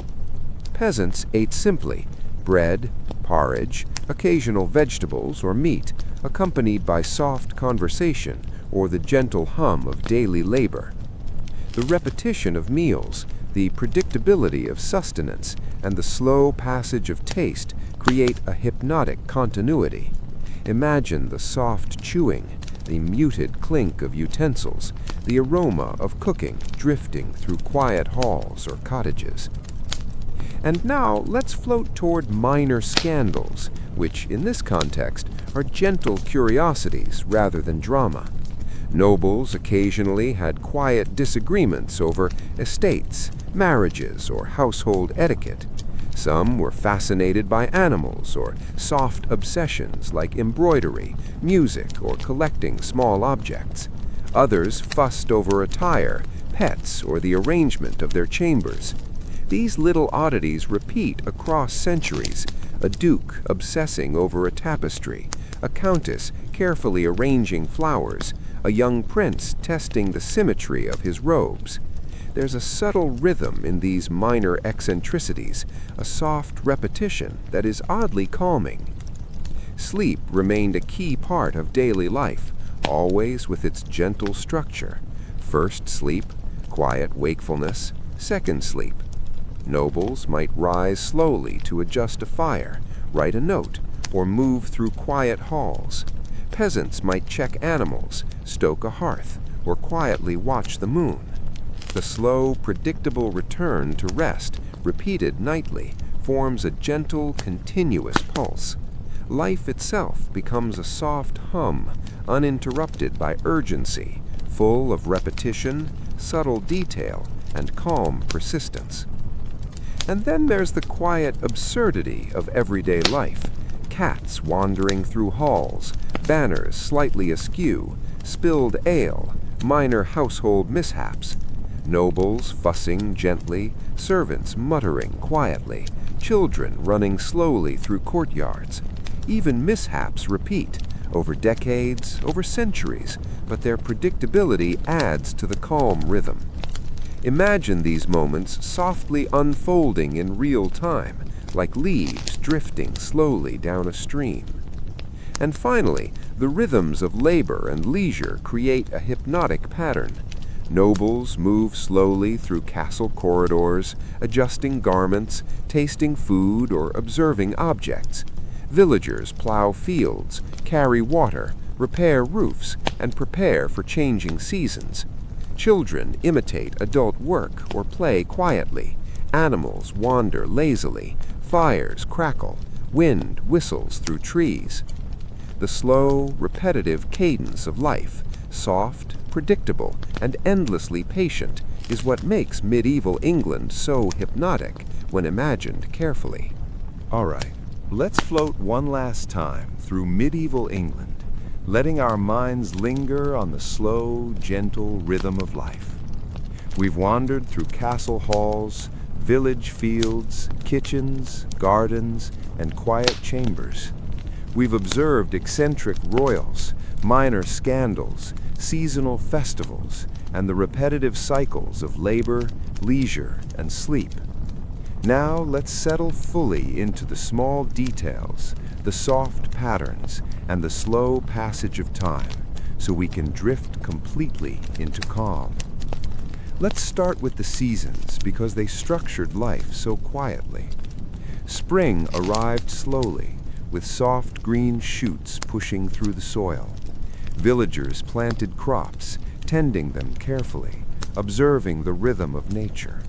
Peasants ate simply: bread, porridge, occasional vegetables or meat, accompanied by soft conversation or the gentle hum of daily labor. The repetition of meals, the predictability of sustenance, and the slow passage of taste create a hypnotic continuity. Imagine the soft chewing, the muted clink of utensils, the aroma of cooking drifting through quiet halls or cottages. And now let's float toward minor scandals, which in this context are gentle curiosities rather than drama. Nobles occasionally had quiet disagreements over estates, marriages, or household etiquette. Some were fascinated by animals or soft obsessions like embroidery, music, or collecting small objects. Others fussed over attire, pets, or the arrangement of their chambers. These little oddities repeat across centuries: a duke obsessing over a tapestry, a countess carefully arranging flowers, a young prince testing the symmetry of his robes. There's a subtle rhythm in these minor eccentricities, a soft repetition that is oddly calming. Sleep remained a key part of daily life, always with its gentle structure: first sleep, quiet wakefulness, second sleep. Nobles might rise slowly to adjust a fire, write a note, or move through quiet halls. Peasants might check animals, stoke a hearth, or quietly watch the moon. The slow, predictable return to rest, repeated nightly, forms a gentle, continuous pulse. Life itself becomes a soft hum, uninterrupted by urgency, full of repetition, subtle detail, and calm persistence. And then there's the quiet absurdity of everyday life: cats wandering through halls, banners slightly askew, spilled ale, minor household mishaps. Nobles fussing gently, servants muttering quietly, children running slowly through courtyards. Even mishaps repeat, over decades, over centuries, but their predictability adds to the calm rhythm. Imagine these moments softly unfolding in real time, like leaves drifting slowly down a stream. And finally, the rhythms of labor and leisure create a hypnotic pattern. Nobles move slowly through castle corridors, adjusting garments, tasting food, or observing objects. Villagers plow fields, carry water, repair roofs, and prepare for changing seasons. Children imitate adult work or play quietly. Animals wander lazily. Fires crackle. Wind whistles through trees. The slow, repetitive cadence of life, soft, predictable, and endlessly patient, is what makes medieval England so hypnotic when imagined carefully. All right, let's float one last time through medieval England, letting our minds linger on the slow, gentle rhythm of life. We've wandered through castle halls, village fields, kitchens, gardens, and quiet chambers. We've observed eccentric royals, minor scandals, seasonal festivals, and the repetitive cycles of labor, leisure, and sleep. Now let's settle fully into the small details, the soft patterns, and the slow passage of time, so we can drift completely into calm. Let's start with the seasons because they structured life so quietly. Spring arrived slowly, with soft green shoots pushing through the soil. Villagers planted crops, tending them carefully, observing the rhythm of nature.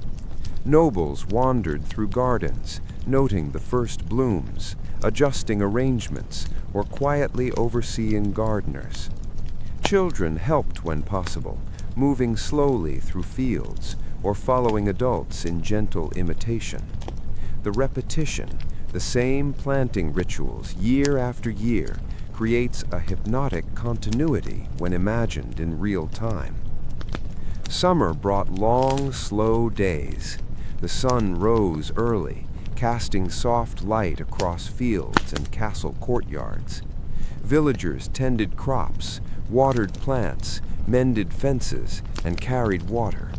Nobles wandered through gardens, noting the first blooms, adjusting arrangements, or quietly overseeing gardeners. Children helped when possible, moving slowly through fields or following adults in gentle imitation. The repetition, the same planting rituals year after year, creates a hypnotic continuity when imagined in real time. Summer brought long, slow days. The sun rose early, casting soft light across fields and castle courtyards. Villagers tended crops, watered plants, mended fences, and carried water.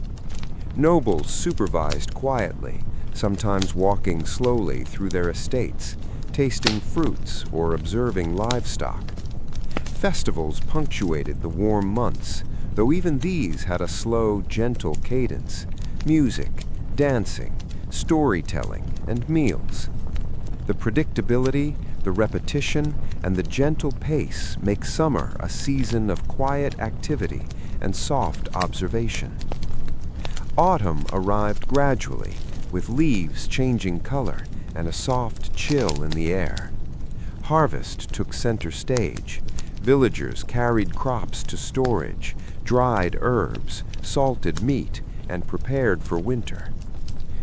Nobles supervised quietly, sometimes walking slowly through their estates, tasting fruits or observing livestock. Festivals punctuated the warm months, though even these had a slow, gentle cadence: music, dancing, storytelling, and meals. The predictability, the repetition, and the gentle pace make summer a season of quiet activity and soft observation. Autumn arrived gradually, with leaves changing color and a soft chill in the air. Harvest took center stage. Villagers carried crops to storage, dried herbs, salted meat, and prepared for winter.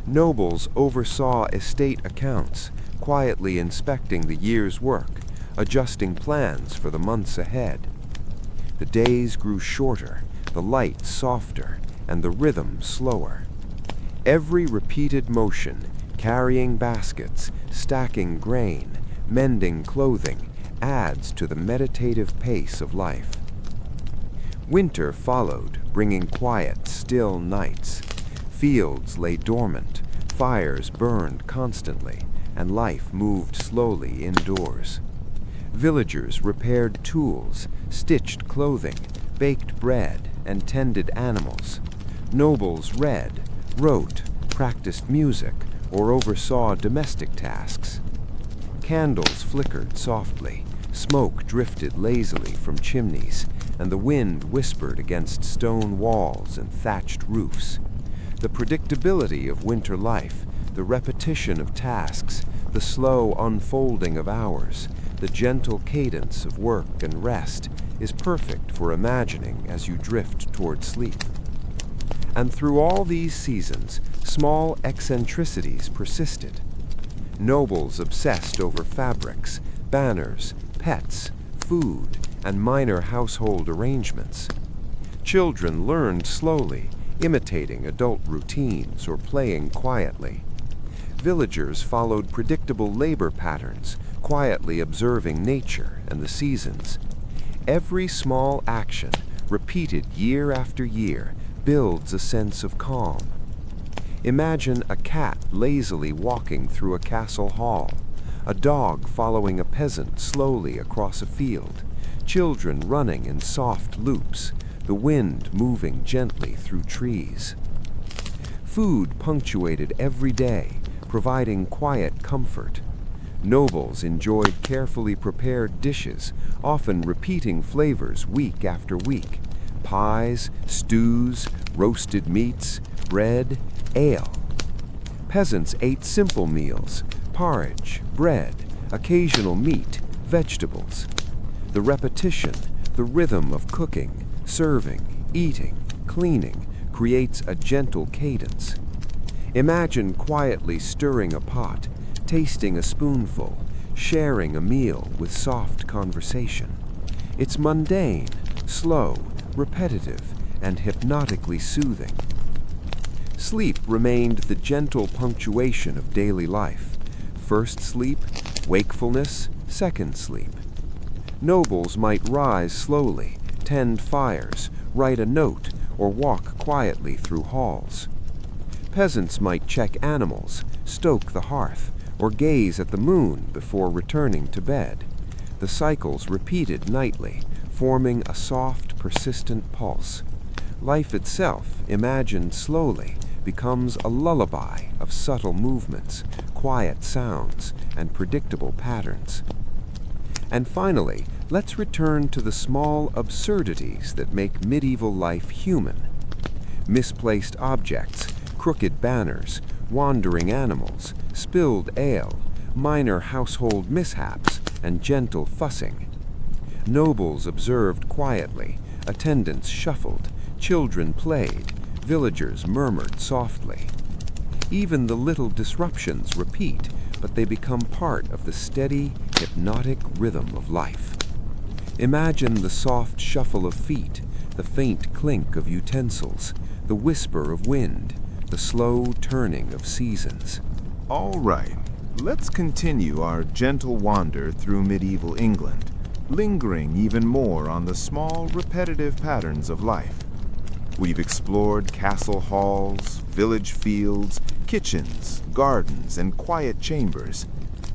Nobles oversaw estate accounts, quietly inspecting the year's work, adjusting plans for the months ahead. The days grew shorter, the light softer, and the rhythm slower. Every repeated motion, carrying baskets, stacking grain, mending clothing, adds to the meditative pace of life. Winter followed, bringing quiet, still nights. Fields lay dormant, fires burned constantly, and life moved slowly indoors. Villagers repaired tools, stitched clothing, baked bread, and tended animals. Nobles read, wrote, practiced music, or oversaw domestic tasks. Candles flickered softly, smoke drifted lazily from chimneys, and the wind whispered against stone walls and thatched roofs. The predictability of winter life, the repetition of tasks, the slow unfolding of hours, the gentle cadence of work and rest is perfect for imagining as you drift toward sleep. And through all these seasons, small eccentricities persisted. Nobles obsessed over fabrics, banners, pets, food, and minor household arrangements. Children learned slowly, imitating adult routines or playing quietly. Villagers followed predictable labor patterns, quietly observing nature and the seasons. Every small action, repeated year after year, builds a sense of calm. Imagine a cat lazily walking through a castle hall, a dog following a peasant slowly across a field, children running in soft loops, the wind moving gently through trees. Food punctuated every day, providing quiet comfort. Nobles enjoyed carefully prepared dishes, often repeating flavors week after week. Pies, stews, roasted meats, bread, ale. Peasants ate simple meals, porridge, bread, occasional meat, vegetables. The repetition, the rhythm of cooking, serving, eating, cleaning, creates a gentle cadence. Imagine quietly stirring a pot, tasting a spoonful, sharing a meal with soft conversation. It's mundane, slow, repetitive, and hypnotically soothing. Sleep remained the gentle punctuation of daily life. First sleep, wakefulness, second sleep. Nobles might rise slowly, tend fires, write a note, or walk quietly through halls. Peasants might check animals, stoke the hearth, or gaze at the moon before returning to bed. The cycles repeated nightly, forming a soft, persistent pulse. Life itself, imagined slowly, becomes a lullaby of subtle movements, quiet sounds, and predictable patterns. And finally, let's return to the small absurdities that make medieval life human. Misplaced objects, crooked banners, wandering animals, spilled ale, minor household mishaps, and gentle fussing. Nobles observed quietly, attendants shuffled, children played, villagers murmured softly. Even the little disruptions repeat, but they become part of the steady, hypnotic rhythm of life. Imagine the soft shuffle of feet, the faint clink of utensils, the whisper of wind, the slow turning of seasons. All right, let's continue our gentle wander through medieval England, lingering even more on the small, repetitive patterns of life. We've explored castle halls, village fields, kitchens, gardens, and quiet chambers.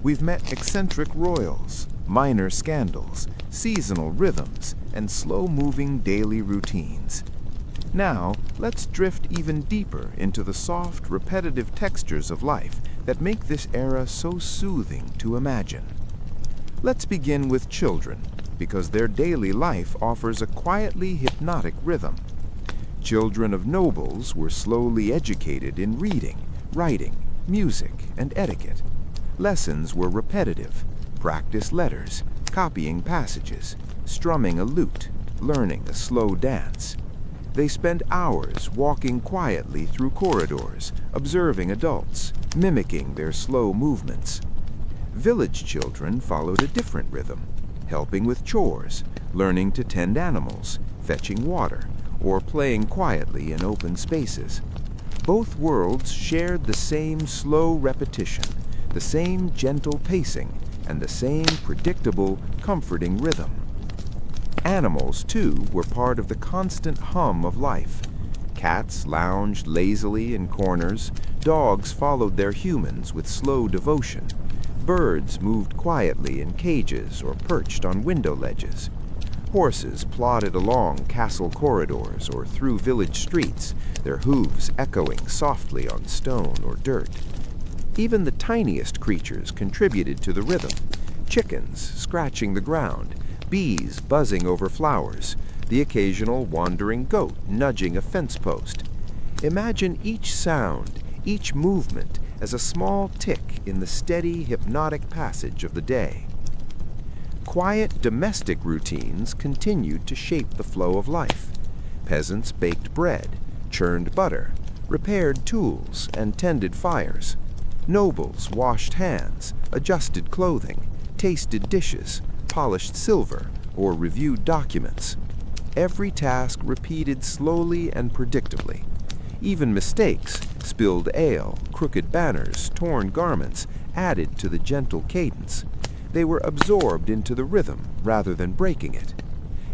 We've met eccentric royals, minor scandals, seasonal rhythms, and slow-moving daily routines. Now, let's drift even deeper into the soft, repetitive textures of life that make this era so soothing to imagine. Let's begin with children, because their daily life offers a quietly hypnotic rhythm. Children of nobles were slowly educated in reading, writing, music, and etiquette. Lessons were repetitive: practice letters, copying passages, strumming a lute, learning a slow dance. They spent hours walking quietly through corridors, observing adults, mimicking their slow movements. Village children followed a different rhythm, helping with chores, learning to tend animals, fetching water, or playing quietly in open spaces. Both worlds shared the same slow repetition, the same gentle pacing, and the same predictable, comforting rhythm. Animals, too, were part of the constant hum of life. Cats lounged lazily in corners, dogs followed their humans with slow devotion, birds moved quietly in cages or perched on window ledges. Horses plodded along castle corridors or through village streets, their hooves echoing softly on stone or dirt. Even the tiniest creatures contributed to the rhythm: chickens scratching the ground, bees buzzing over flowers, the occasional wandering goat nudging a fence post. Imagine each sound, each movement, as a small tick in the steady, hypnotic passage of the day. Quiet domestic routines continued to shape the flow of life. Peasants baked bread, churned butter, repaired tools, and tended fires. Nobles washed hands, adjusted clothing, tasted dishes, polished silver, or reviewed documents. Every task repeated slowly and predictably. Even mistakes, spilled ale, crooked banners, torn garments, added to the gentle cadence. They were absorbed into the rhythm rather than breaking it.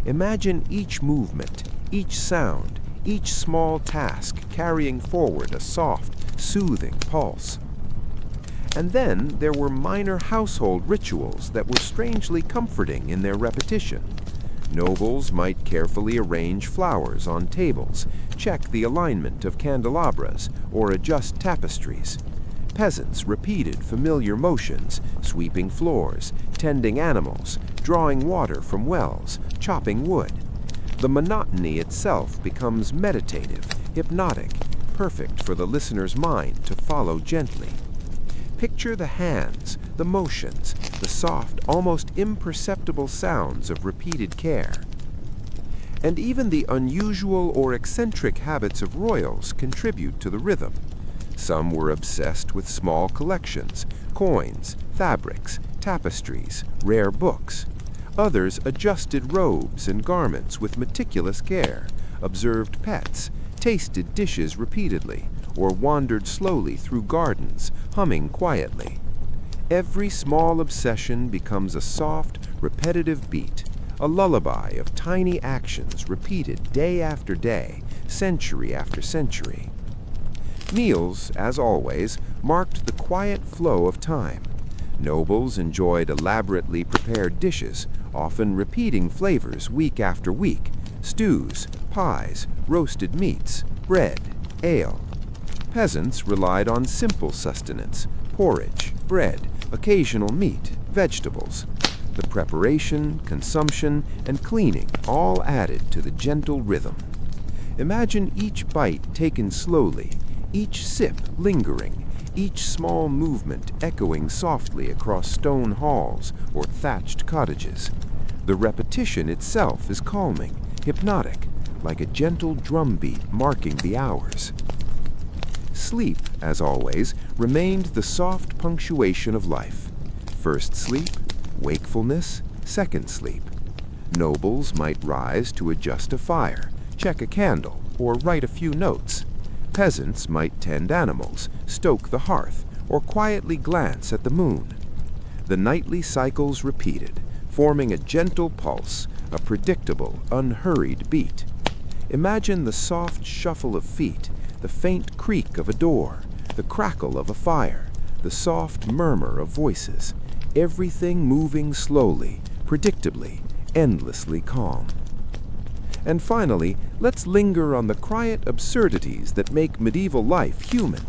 Imagine each movement, each sound, each small task carrying forward a soft, soothing pulse. And then there were minor household rituals that were strangely comforting in their repetition. Nobles might carefully arrange flowers on tables, check the alignment of candelabras, or adjust tapestries. Peasants repeated familiar motions, sweeping floors, tending animals, drawing water from wells, chopping wood. The monotony itself becomes meditative, hypnotic, perfect for the listener's mind to follow gently. Picture the hands, the motions, the soft, almost imperceptible sounds of repeated care. And even the unusual or eccentric habits of royals contribute to the rhythm. Some were obsessed with small collections, coins, fabrics, tapestries, rare books. Others adjusted robes and garments with meticulous care, observed pets, tasted dishes repeatedly, or wandered slowly through gardens, humming quietly. Every small obsession becomes a soft, repetitive beat, a lullaby of tiny actions repeated day after day, century after century. Meals, as always, marked the quiet flow of time. Nobles enjoyed elaborately prepared dishes, often repeating flavors week after week: stews, pies, roasted meats, bread, ale. Peasants relied on simple sustenance: porridge, bread, occasional meat, vegetables. The preparation, consumption, and cleaning all added to the gentle rhythm. Imagine each bite taken slowly, each sip lingering, each small movement echoing softly across stone halls or thatched cottages. The repetition itself is calming, hypnotic, like a gentle drumbeat marking the hours. Sleep, as always, remained the soft punctuation of life. First sleep, wakefulness, second sleep. Nobles might rise to adjust a fire, check a candle, or write a few notes. Peasants might tend animals, stoke the hearth, or quietly glance at the moon. The nightly cycles repeated, forming a gentle pulse, a predictable, unhurried beat. Imagine the soft shuffle of feet, the faint creak of a door, the crackle of a fire, the soft murmur of voices, everything moving slowly, predictably, endlessly calm. And finally, let's linger on the quiet absurdities that make medieval life human.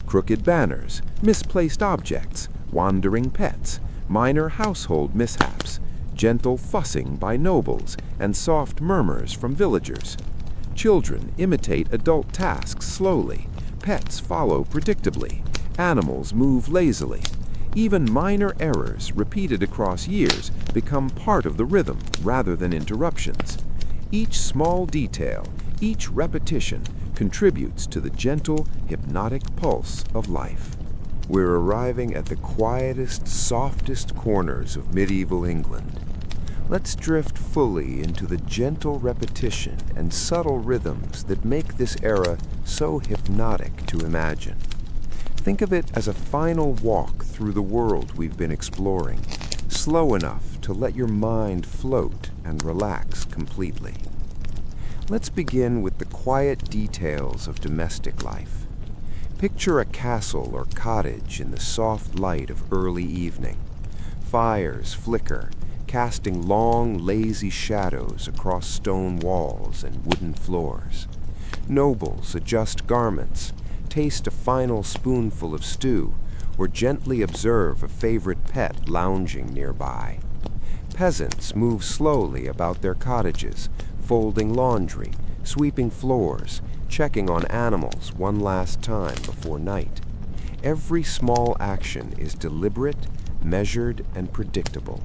Crooked banners, misplaced objects, wandering pets, minor household mishaps, gentle fussing by nobles, and soft murmurs from villagers. Children imitate adult tasks slowly, pets follow predictably, animals move lazily. Even minor errors repeated across years become part of the rhythm rather than interruptions. Each small detail, each repetition contributes to the gentle, hypnotic pulse of life. We're arriving at the quietest, softest corners of medieval England. Let's drift fully into the gentle repetition and subtle rhythms that make this era so hypnotic to imagine. Think of it as a final walk through the world we've been exploring, slow enough to let your mind float and relax completely. Let's begin with the quiet details of domestic life. Picture a castle or cottage in the soft light of early evening. Fires flicker, casting long, lazy shadows across stone walls and wooden floors. Nobles adjust garments, taste a final spoonful of stew, or gently observe a favorite pet lounging nearby. Peasants move slowly about their cottages, folding laundry, sweeping floors, checking on animals one last time before night. Every small action is deliberate, measured, and predictable.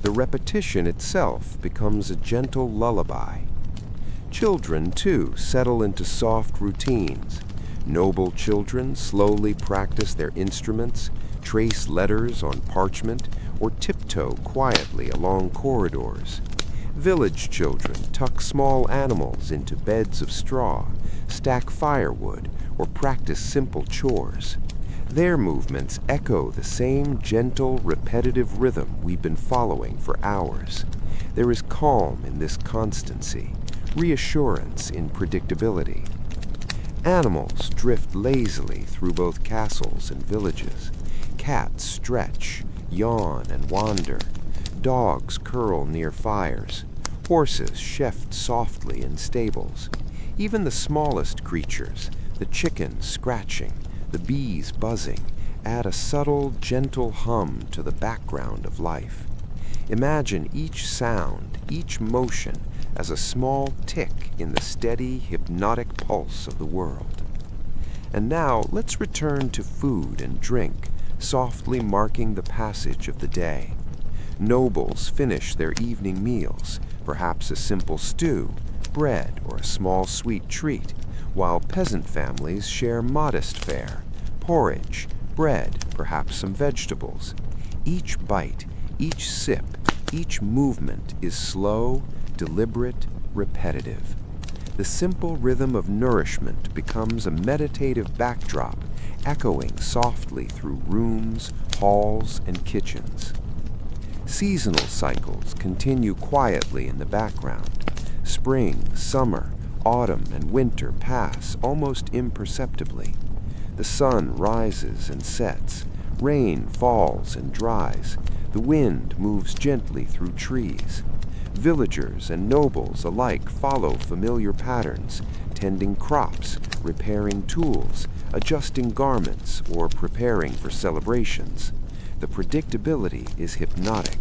The repetition itself becomes a gentle lullaby. Children, too, settle into soft routines. Noble children slowly practice their instruments, trace letters on parchment, or tiptoe quietly along corridors. Village children tuck small animals into beds of straw, stack firewood, or practice simple chores. Their movements echo the same gentle, repetitive rhythm we've been following for hours. There is calm in this constancy, reassurance in predictability. Animals drift lazily through both castles and villages. Cats stretch, yawn, and wander. Dogs curl near fires. Horses shift softly in stables. Even the smallest creatures, the chickens scratching, the bees buzzing, add a subtle, gentle hum to the background of life. Imagine each sound, each motion, as a small tick in the steady, hypnotic pulse of the world. And now let's return to food and drink, softly marking the passage of the day. Nobles finish their evening meals, perhaps a simple stew, bread, or a small sweet treat, while peasant families share modest fare, porridge, bread, perhaps some vegetables. Each bite, each sip, each movement is slow, deliberate, repetitive. The simple rhythm of nourishment becomes a meditative backdrop, echoing softly through rooms, halls, and kitchens. Seasonal cycles continue quietly in the background. Spring, summer, autumn, and winter pass almost imperceptibly. The sun rises and sets, rain falls and dries, the wind moves gently through trees. Villagers and nobles alike follow familiar patterns, tending crops, repairing tools, adjusting garments, or preparing for celebrations. The predictability is hypnotic.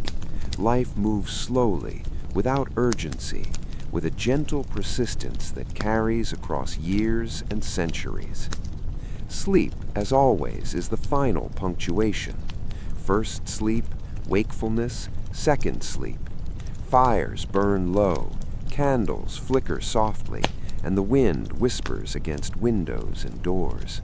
Life moves slowly, without urgency, with a gentle persistence that carries across years and centuries. Sleep, as always, is the final punctuation. First sleep, wakefulness, second sleep. Fires burn low, candles flicker softly, and the wind whispers against windows and doors.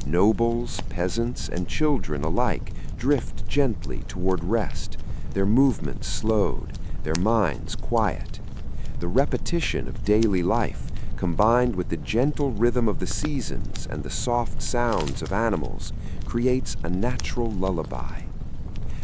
Nobles, peasants, and children alike drift gently toward rest, their movements slowed, their minds quiet. The repetition of daily life, combined with the gentle rhythm of the seasons and the soft sounds of animals, creates a natural lullaby.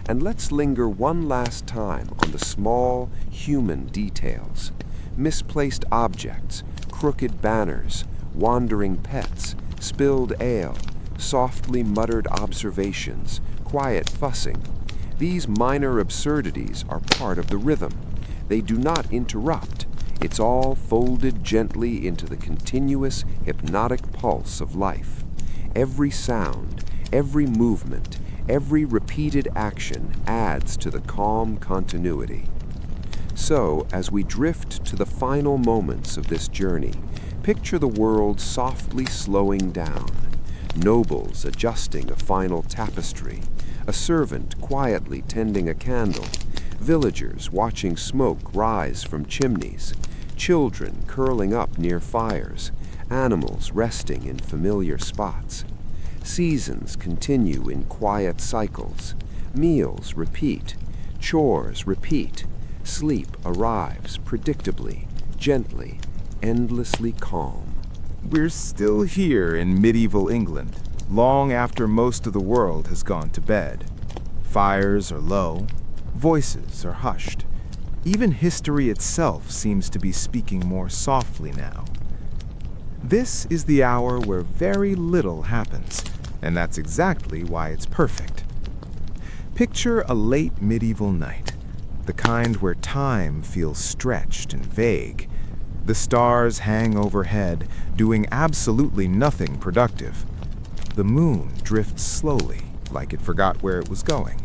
And let's linger one last time on the small, human details. Misplaced objects, crooked banners, wandering pets, spilled ale, softly muttered observations, quiet fussing. These minor absurdities are part of the rhythm. They do not interrupt. It's all folded gently into the continuous, hypnotic pulse of life. Every sound, every movement, every repeated action adds to the calm continuity. So, as we drift to the final moments of this journey, picture the world softly slowing down. Nobles adjusting a final tapestry, a servant quietly tending a candle, villagers watching smoke rise from chimneys, children curling up near fires, animals resting in familiar spots. Seasons continue in quiet cycles. Meals repeat. Chores repeat. Sleep arrives predictably, gently, endlessly calm. We're still here in medieval England, long after most of the world has gone to bed. Fires are low, voices are hushed. Even history itself seems to be speaking more softly now. This is the hour where very little happens, and that's exactly why it's perfect. Picture a late medieval night, the kind where time feels stretched and vague. The stars hang overhead, doing absolutely nothing productive. The moon drifts slowly, like it forgot where it was going.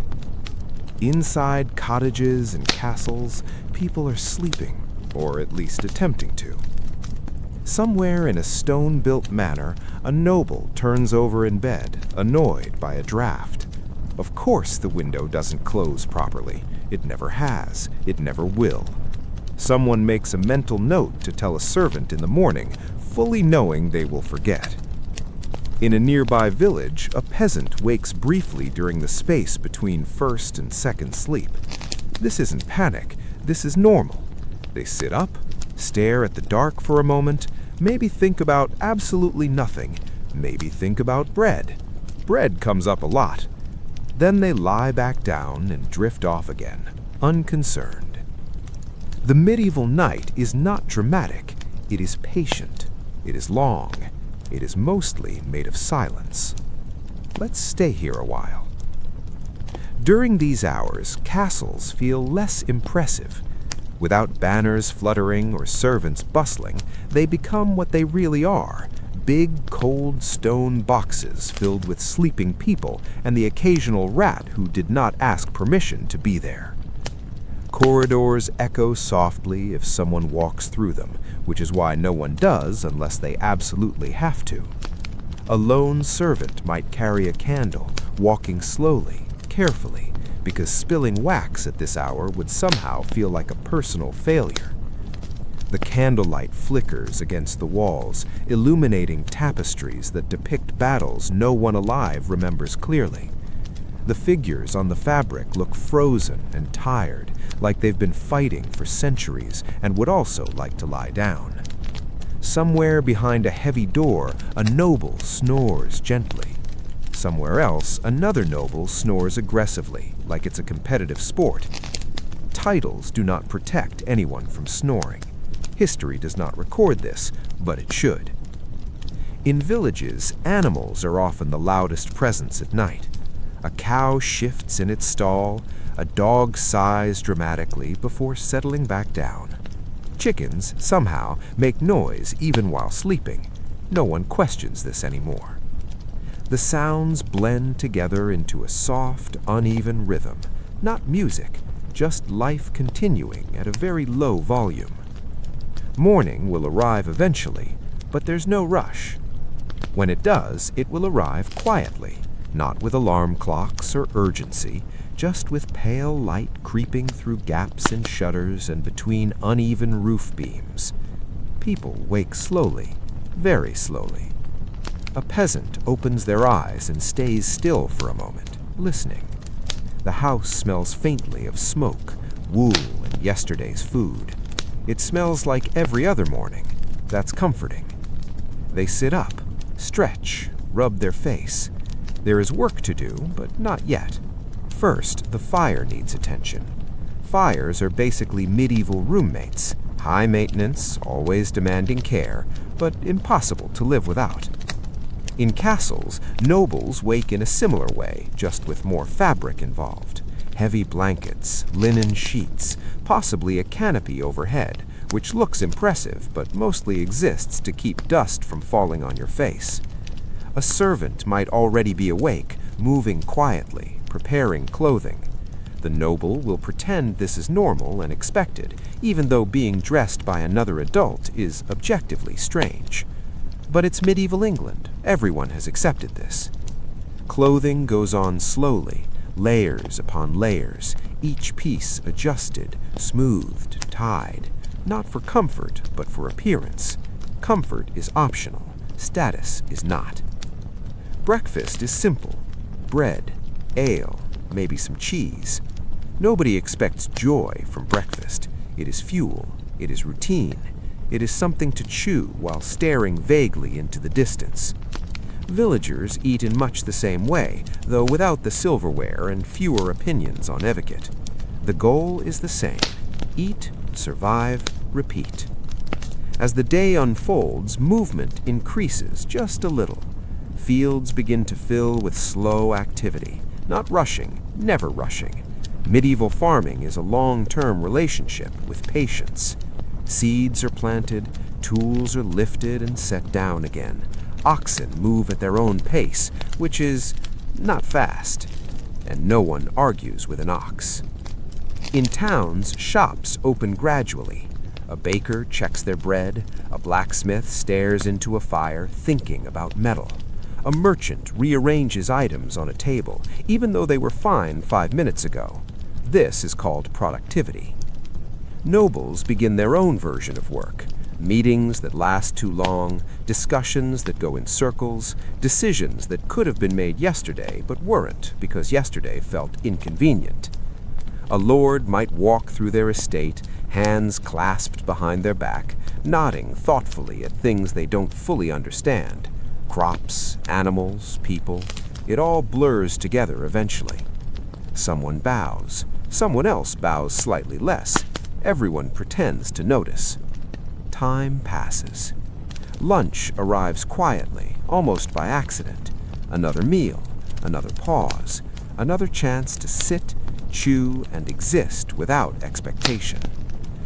Inside cottages and castles, people are sleeping, or at least attempting to. Somewhere in a stone-built manor, a noble turns over in bed, annoyed by a draft. Of course the window doesn't close properly. It never has. It never will. Someone makes a mental note to tell a servant in the morning, fully knowing they will forget. In a nearby village, a peasant wakes briefly during the space between first and second sleep. This isn't panic. This is normal. They sit up, stare at the dark for a moment, maybe think about absolutely nothing, maybe think about bread. Bread comes up a lot. Then they lie back down and drift off again, unconcerned. The medieval night is not dramatic. It is patient. It is long. It is mostly made of silence. Let's stay here a while. During these hours, castles feel less impressive. Without banners fluttering or servants bustling, they become what they really are: big, cold stone boxes filled with sleeping people and the occasional rat who did not ask permission to be there. Corridors echo softly if someone walks through them, which is why no one does unless they absolutely have to. A lone servant might carry a candle, walking slowly, carefully, because spilling wax at this hour would somehow feel like a personal failure. The candlelight flickers against the walls, illuminating tapestries that depict battles no one alive remembers clearly. The figures on the fabric look frozen and tired, like they've been fighting for centuries and would also like to lie down. Somewhere behind a heavy door, a noble snores gently. Somewhere else, another noble snores aggressively, like it's a competitive sport. Titles do not protect anyone from snoring. History does not record this, but it should. In villages, animals are often the loudest presence at night. A cow shifts in its stall, a dog sighs dramatically before settling back down. Chickens, somehow, make noise even while sleeping. No one questions this anymore. The sounds blend together into a soft, uneven rhythm. Not music, just life continuing at a very low volume. Morning will arrive eventually, but there's no rush. When it does, it will arrive quietly, not with alarm clocks or urgency, just with pale light creeping through gaps in shutters and between uneven roof beams. People wake slowly, very slowly. A peasant opens their eyes and stays still for a moment, listening. The house smells faintly of smoke, wool, and yesterday's food. It smells like every other morning. That's comforting. They sit up, stretch, rub their face. There is work to do, but not yet. First, the fire needs attention. Fires are basically medieval roommates, high maintenance, always demanding care, but impossible to live without. In castles, nobles wake in a similar way, just with more fabric involved. Heavy blankets, linen sheets, possibly a canopy overhead, which looks impressive but mostly exists to keep dust from falling on your face. A servant might already be awake, moving quietly, preparing clothing. The noble will pretend this is normal and expected, even though being dressed by another adult is objectively strange. But it's medieval England. Everyone has accepted this. Clothing goes on slowly, layers upon layers, each piece adjusted, smoothed, tied, not for comfort, but for appearance. Comfort is optional. Status is not. Breakfast is simple. Bread, ale, maybe some cheese. Nobody expects joy from breakfast. It is fuel. It is routine. It is something to chew while staring vaguely into the distance. Villagers eat in much the same way, though without the silverware and fewer opinions on etiquette. The goal is the same: eat, survive, repeat. As the day unfolds, movement increases just a little. Fields begin to fill with slow activity, not rushing, never rushing. Medieval farming is a long-term relationship with patience. Seeds are planted, tools are lifted and set down again. Oxen move at their own pace, which is not fast, and no one argues with an ox. In towns, shops open gradually. A baker checks their bread, a blacksmith stares into a fire, thinking about metal. A merchant rearranges items on a table, even though they were fine 5 minutes ago. This is called productivity. Nobles begin their own version of work. Meetings that last too long, discussions that go in circles, decisions that could have been made yesterday but weren't because yesterday felt inconvenient. A lord might walk through their estate, hands clasped behind their back, nodding thoughtfully at things they don't fully understand. Crops, animals, people, it all blurs together eventually. Someone bows. Someone else bows slightly less. Everyone pretends to notice. Time passes. Lunch arrives quietly, almost by accident. Another meal, another pause, another chance to sit, chew, and exist without expectation.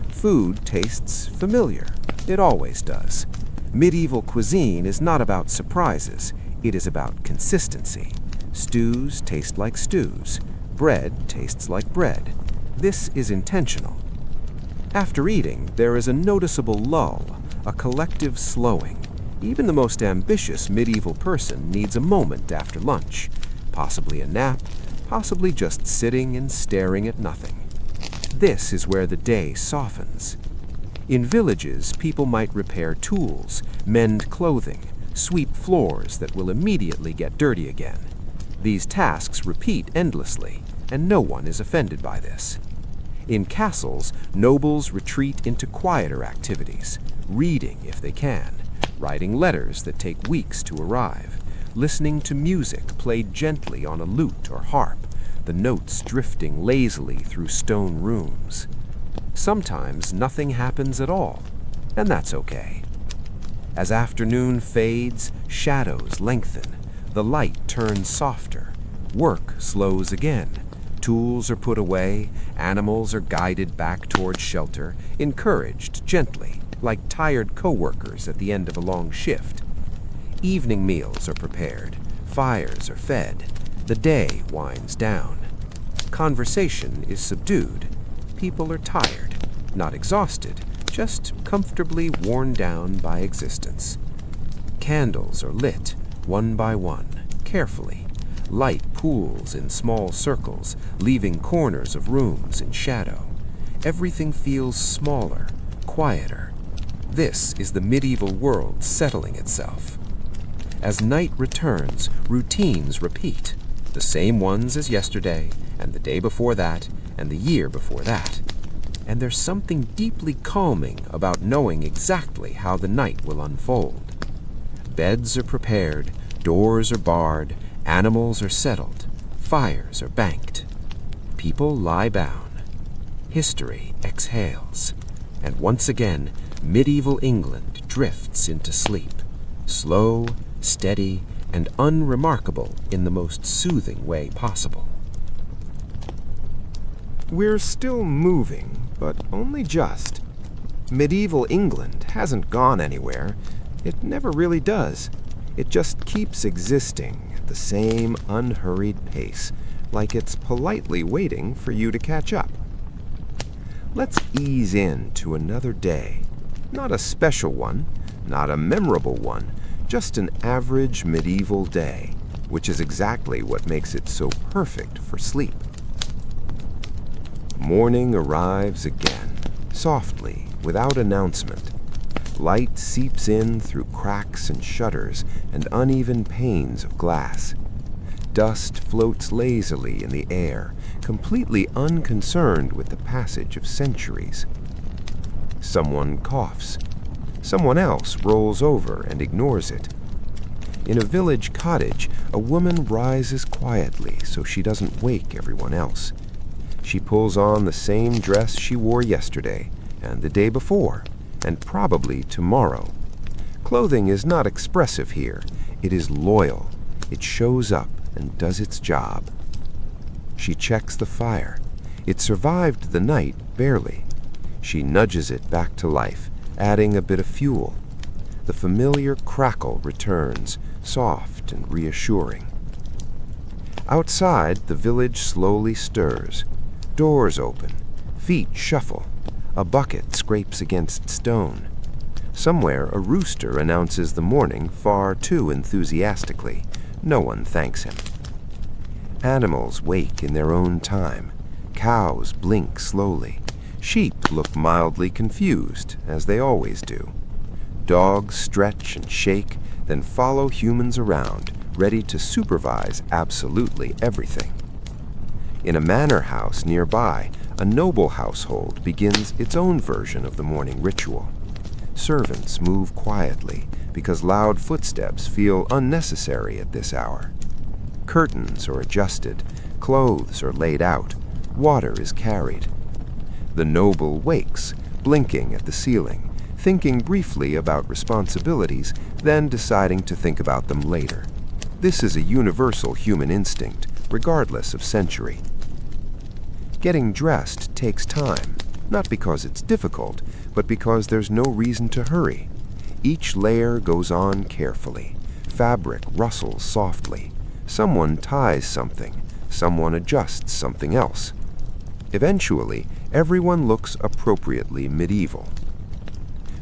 Food tastes familiar. It always does. Medieval cuisine is not about surprises. It is about consistency. Stews taste like stews. Bread tastes like bread. This is intentional. After eating, there is a noticeable lull, a collective slowing. Even the most ambitious medieval person needs a moment after lunch. Possibly a nap, possibly just sitting and staring at nothing. This is where the day softens. In villages, people might repair tools, mend clothing, sweep floors that will immediately get dirty again. These tasks repeat endlessly, and no one is offended by this. In castles, nobles retreat into quieter activities, reading if they can, writing letters that take weeks to arrive, listening to music played gently on a lute or harp, the notes drifting lazily through stone rooms. Sometimes nothing happens at all, and that's okay. As afternoon fades, shadows lengthen, the light turns softer, work slows again, tools are put away, animals are guided back towards shelter, encouraged gently, like tired co-workers at the end of a long shift. Evening meals are prepared, fires are fed, the day winds down. Conversation is subdued. People are tired, not exhausted, just comfortably worn down by existence. Candles are lit, one by one, carefully. Light pools in small circles, leaving corners of rooms in shadow. Everything feels smaller, quieter. This is the medieval world settling itself. As night returns, routines repeat, the same ones as yesterday, and the day before that, and the year before that. And there's something deeply calming about knowing exactly how the night will unfold. Beds are prepared, doors are barred, animals are settled, fires are banked. People lie down. History exhales. And once again, medieval England drifts into sleep, slow, steady, and unremarkable in the most soothing way possible. We're still moving, but only just. Medieval England hasn't gone anywhere. It never really does. It just keeps existing at the same unhurried pace, like it's politely waiting for you to catch up. Let's ease into another day. Not a special one, not a memorable one, just an average medieval day, which is exactly what makes it so perfect for sleep. Morning arrives again, softly, without announcement. Light seeps in through cracks and shutters and uneven panes of glass. Dust floats lazily in the air, completely unconcerned with the passage of centuries. Someone coughs. Someone else rolls over and ignores it. In a village cottage, a woman rises quietly so she doesn't wake everyone else. She pulls on the same dress she wore yesterday, and the day before, and probably tomorrow. Clothing is not expressive here. It is loyal. It shows up and does its job. She checks the fire. It survived the night barely. She nudges it back to life, adding a bit of fuel. The familiar crackle returns, soft and reassuring. Outside, the village slowly stirs. Doors open. Feet shuffle. A bucket scrapes against stone. Somewhere, a rooster announces the morning far too enthusiastically. No one thanks him. Animals wake in their own time. Cows blink slowly. Sheep look mildly confused, as they always do. Dogs stretch and shake, then follow humans around, ready to supervise absolutely everything. In a manor house nearby, a noble household begins its own version of the morning ritual. Servants move quietly because loud footsteps feel unnecessary at this hour. Curtains are adjusted, clothes are laid out, water is carried. The noble wakes, blinking at the ceiling, thinking briefly about responsibilities, then deciding to think about them later. This is a universal human instinct, regardless of century. Getting dressed takes time, not because it's difficult, but because there's no reason to hurry. Each layer goes on carefully. Fabric rustles softly. Someone ties something. Someone adjusts something else. Eventually, everyone looks appropriately medieval.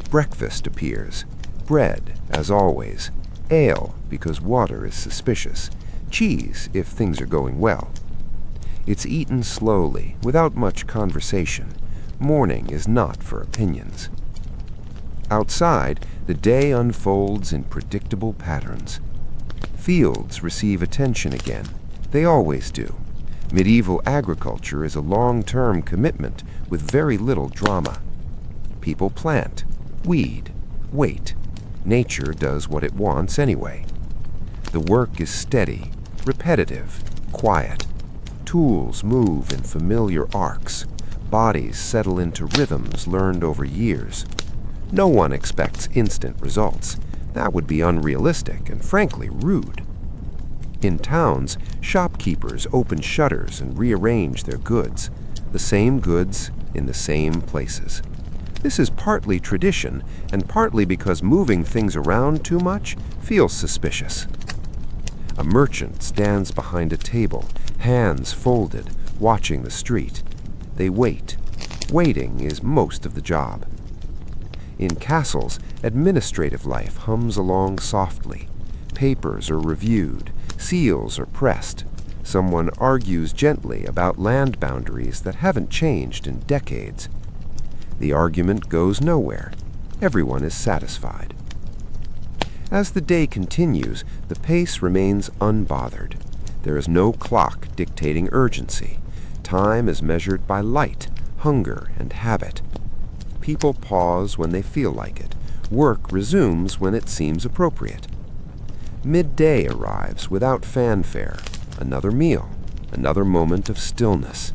Breakfast appears. Bread, as always. Ale, because water is suspicious. Cheese, if things are going well. It's eaten slowly, without much conversation. Morning is not for opinions. Outside, the day unfolds in predictable patterns. Fields receive attention again. They always do. Medieval agriculture is a long-term commitment with very little drama. People plant, weed, wait. Nature does what it wants anyway. The work is steady, repetitive, quiet. Tools move in familiar arcs. Bodies settle into rhythms learned over years. No one expects instant results. That would be unrealistic and frankly rude. In towns, shopkeepers open shutters and rearrange their goods. The same goods in the same places. This is partly tradition and partly because moving things around too much feels suspicious. A merchant stands behind a table, hands folded, watching the street. They wait. Waiting is most of the job. In castles, administrative life hums along softly. Papers are reviewed. Seals are pressed. Someone argues gently about land boundaries that haven't changed in decades. The argument goes nowhere. Everyone is satisfied. As the day continues, the pace remains unbothered. There is no clock dictating urgency. Time is measured by light, hunger, and habit. People pause when they feel like it. Work resumes when it seems appropriate. Midday arrives without fanfare. Another meal, another moment of stillness.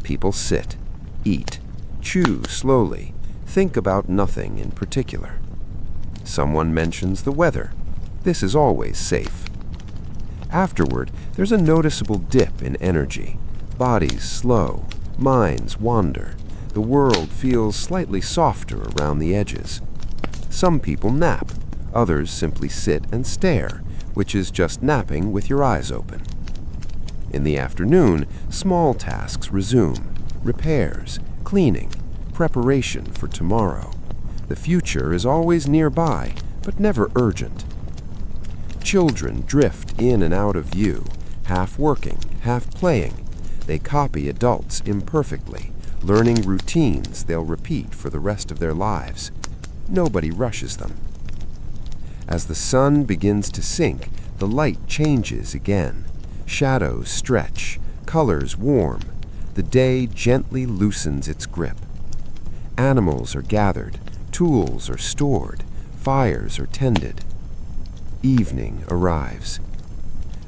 People sit, eat, chew slowly, think about nothing in particular. Someone mentions the weather. This is always safe. Afterward, there's a noticeable dip in energy. Bodies slow, minds wander. The world feels slightly softer around the edges. Some people nap. Others simply sit and stare, which is just napping with your eyes open. In the afternoon, small tasks resume. Repairs, cleaning, preparation for tomorrow. The future is always nearby, but never urgent. Children drift in and out of view, half working, half playing. They copy adults imperfectly, learning routines they'll repeat for the rest of their lives. Nobody rushes them. As the sun begins to sink, the light changes again. Shadows stretch, colors warm. The day gently loosens its grip. Animals are gathered, tools are stored, fires are tended. Evening arrives.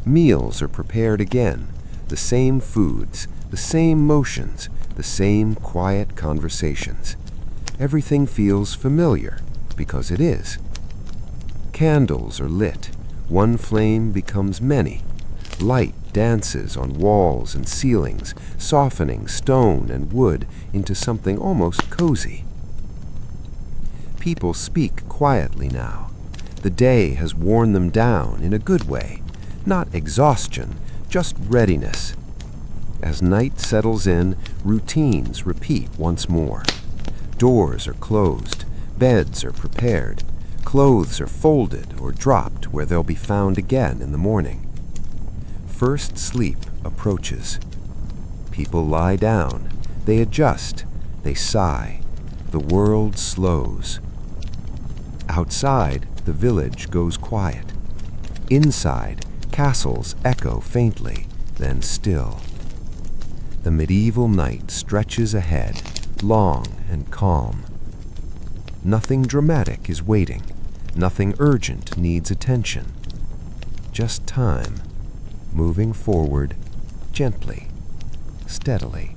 Meals are prepared again, the same foods, the same motions, the same quiet conversations. Everything feels familiar, because it is. Candles are lit. One flame becomes many. Light dances on walls and ceilings, softening stone and wood into something almost cozy. People speak quietly now. The day has worn them down in a good way. Not exhaustion, just readiness. As night settles in, routines repeat once more. Doors are closed. Beds are prepared. Clothes are folded or dropped where they'll be found again in the morning. First sleep approaches. People lie down. They adjust. They sigh. The world slows. Outside, the village goes quiet. Inside, castles echo faintly, then still. The medieval night stretches ahead, long and calm. Nothing dramatic is waiting. Nothing urgent needs attention. Just time, moving forward gently, steadily.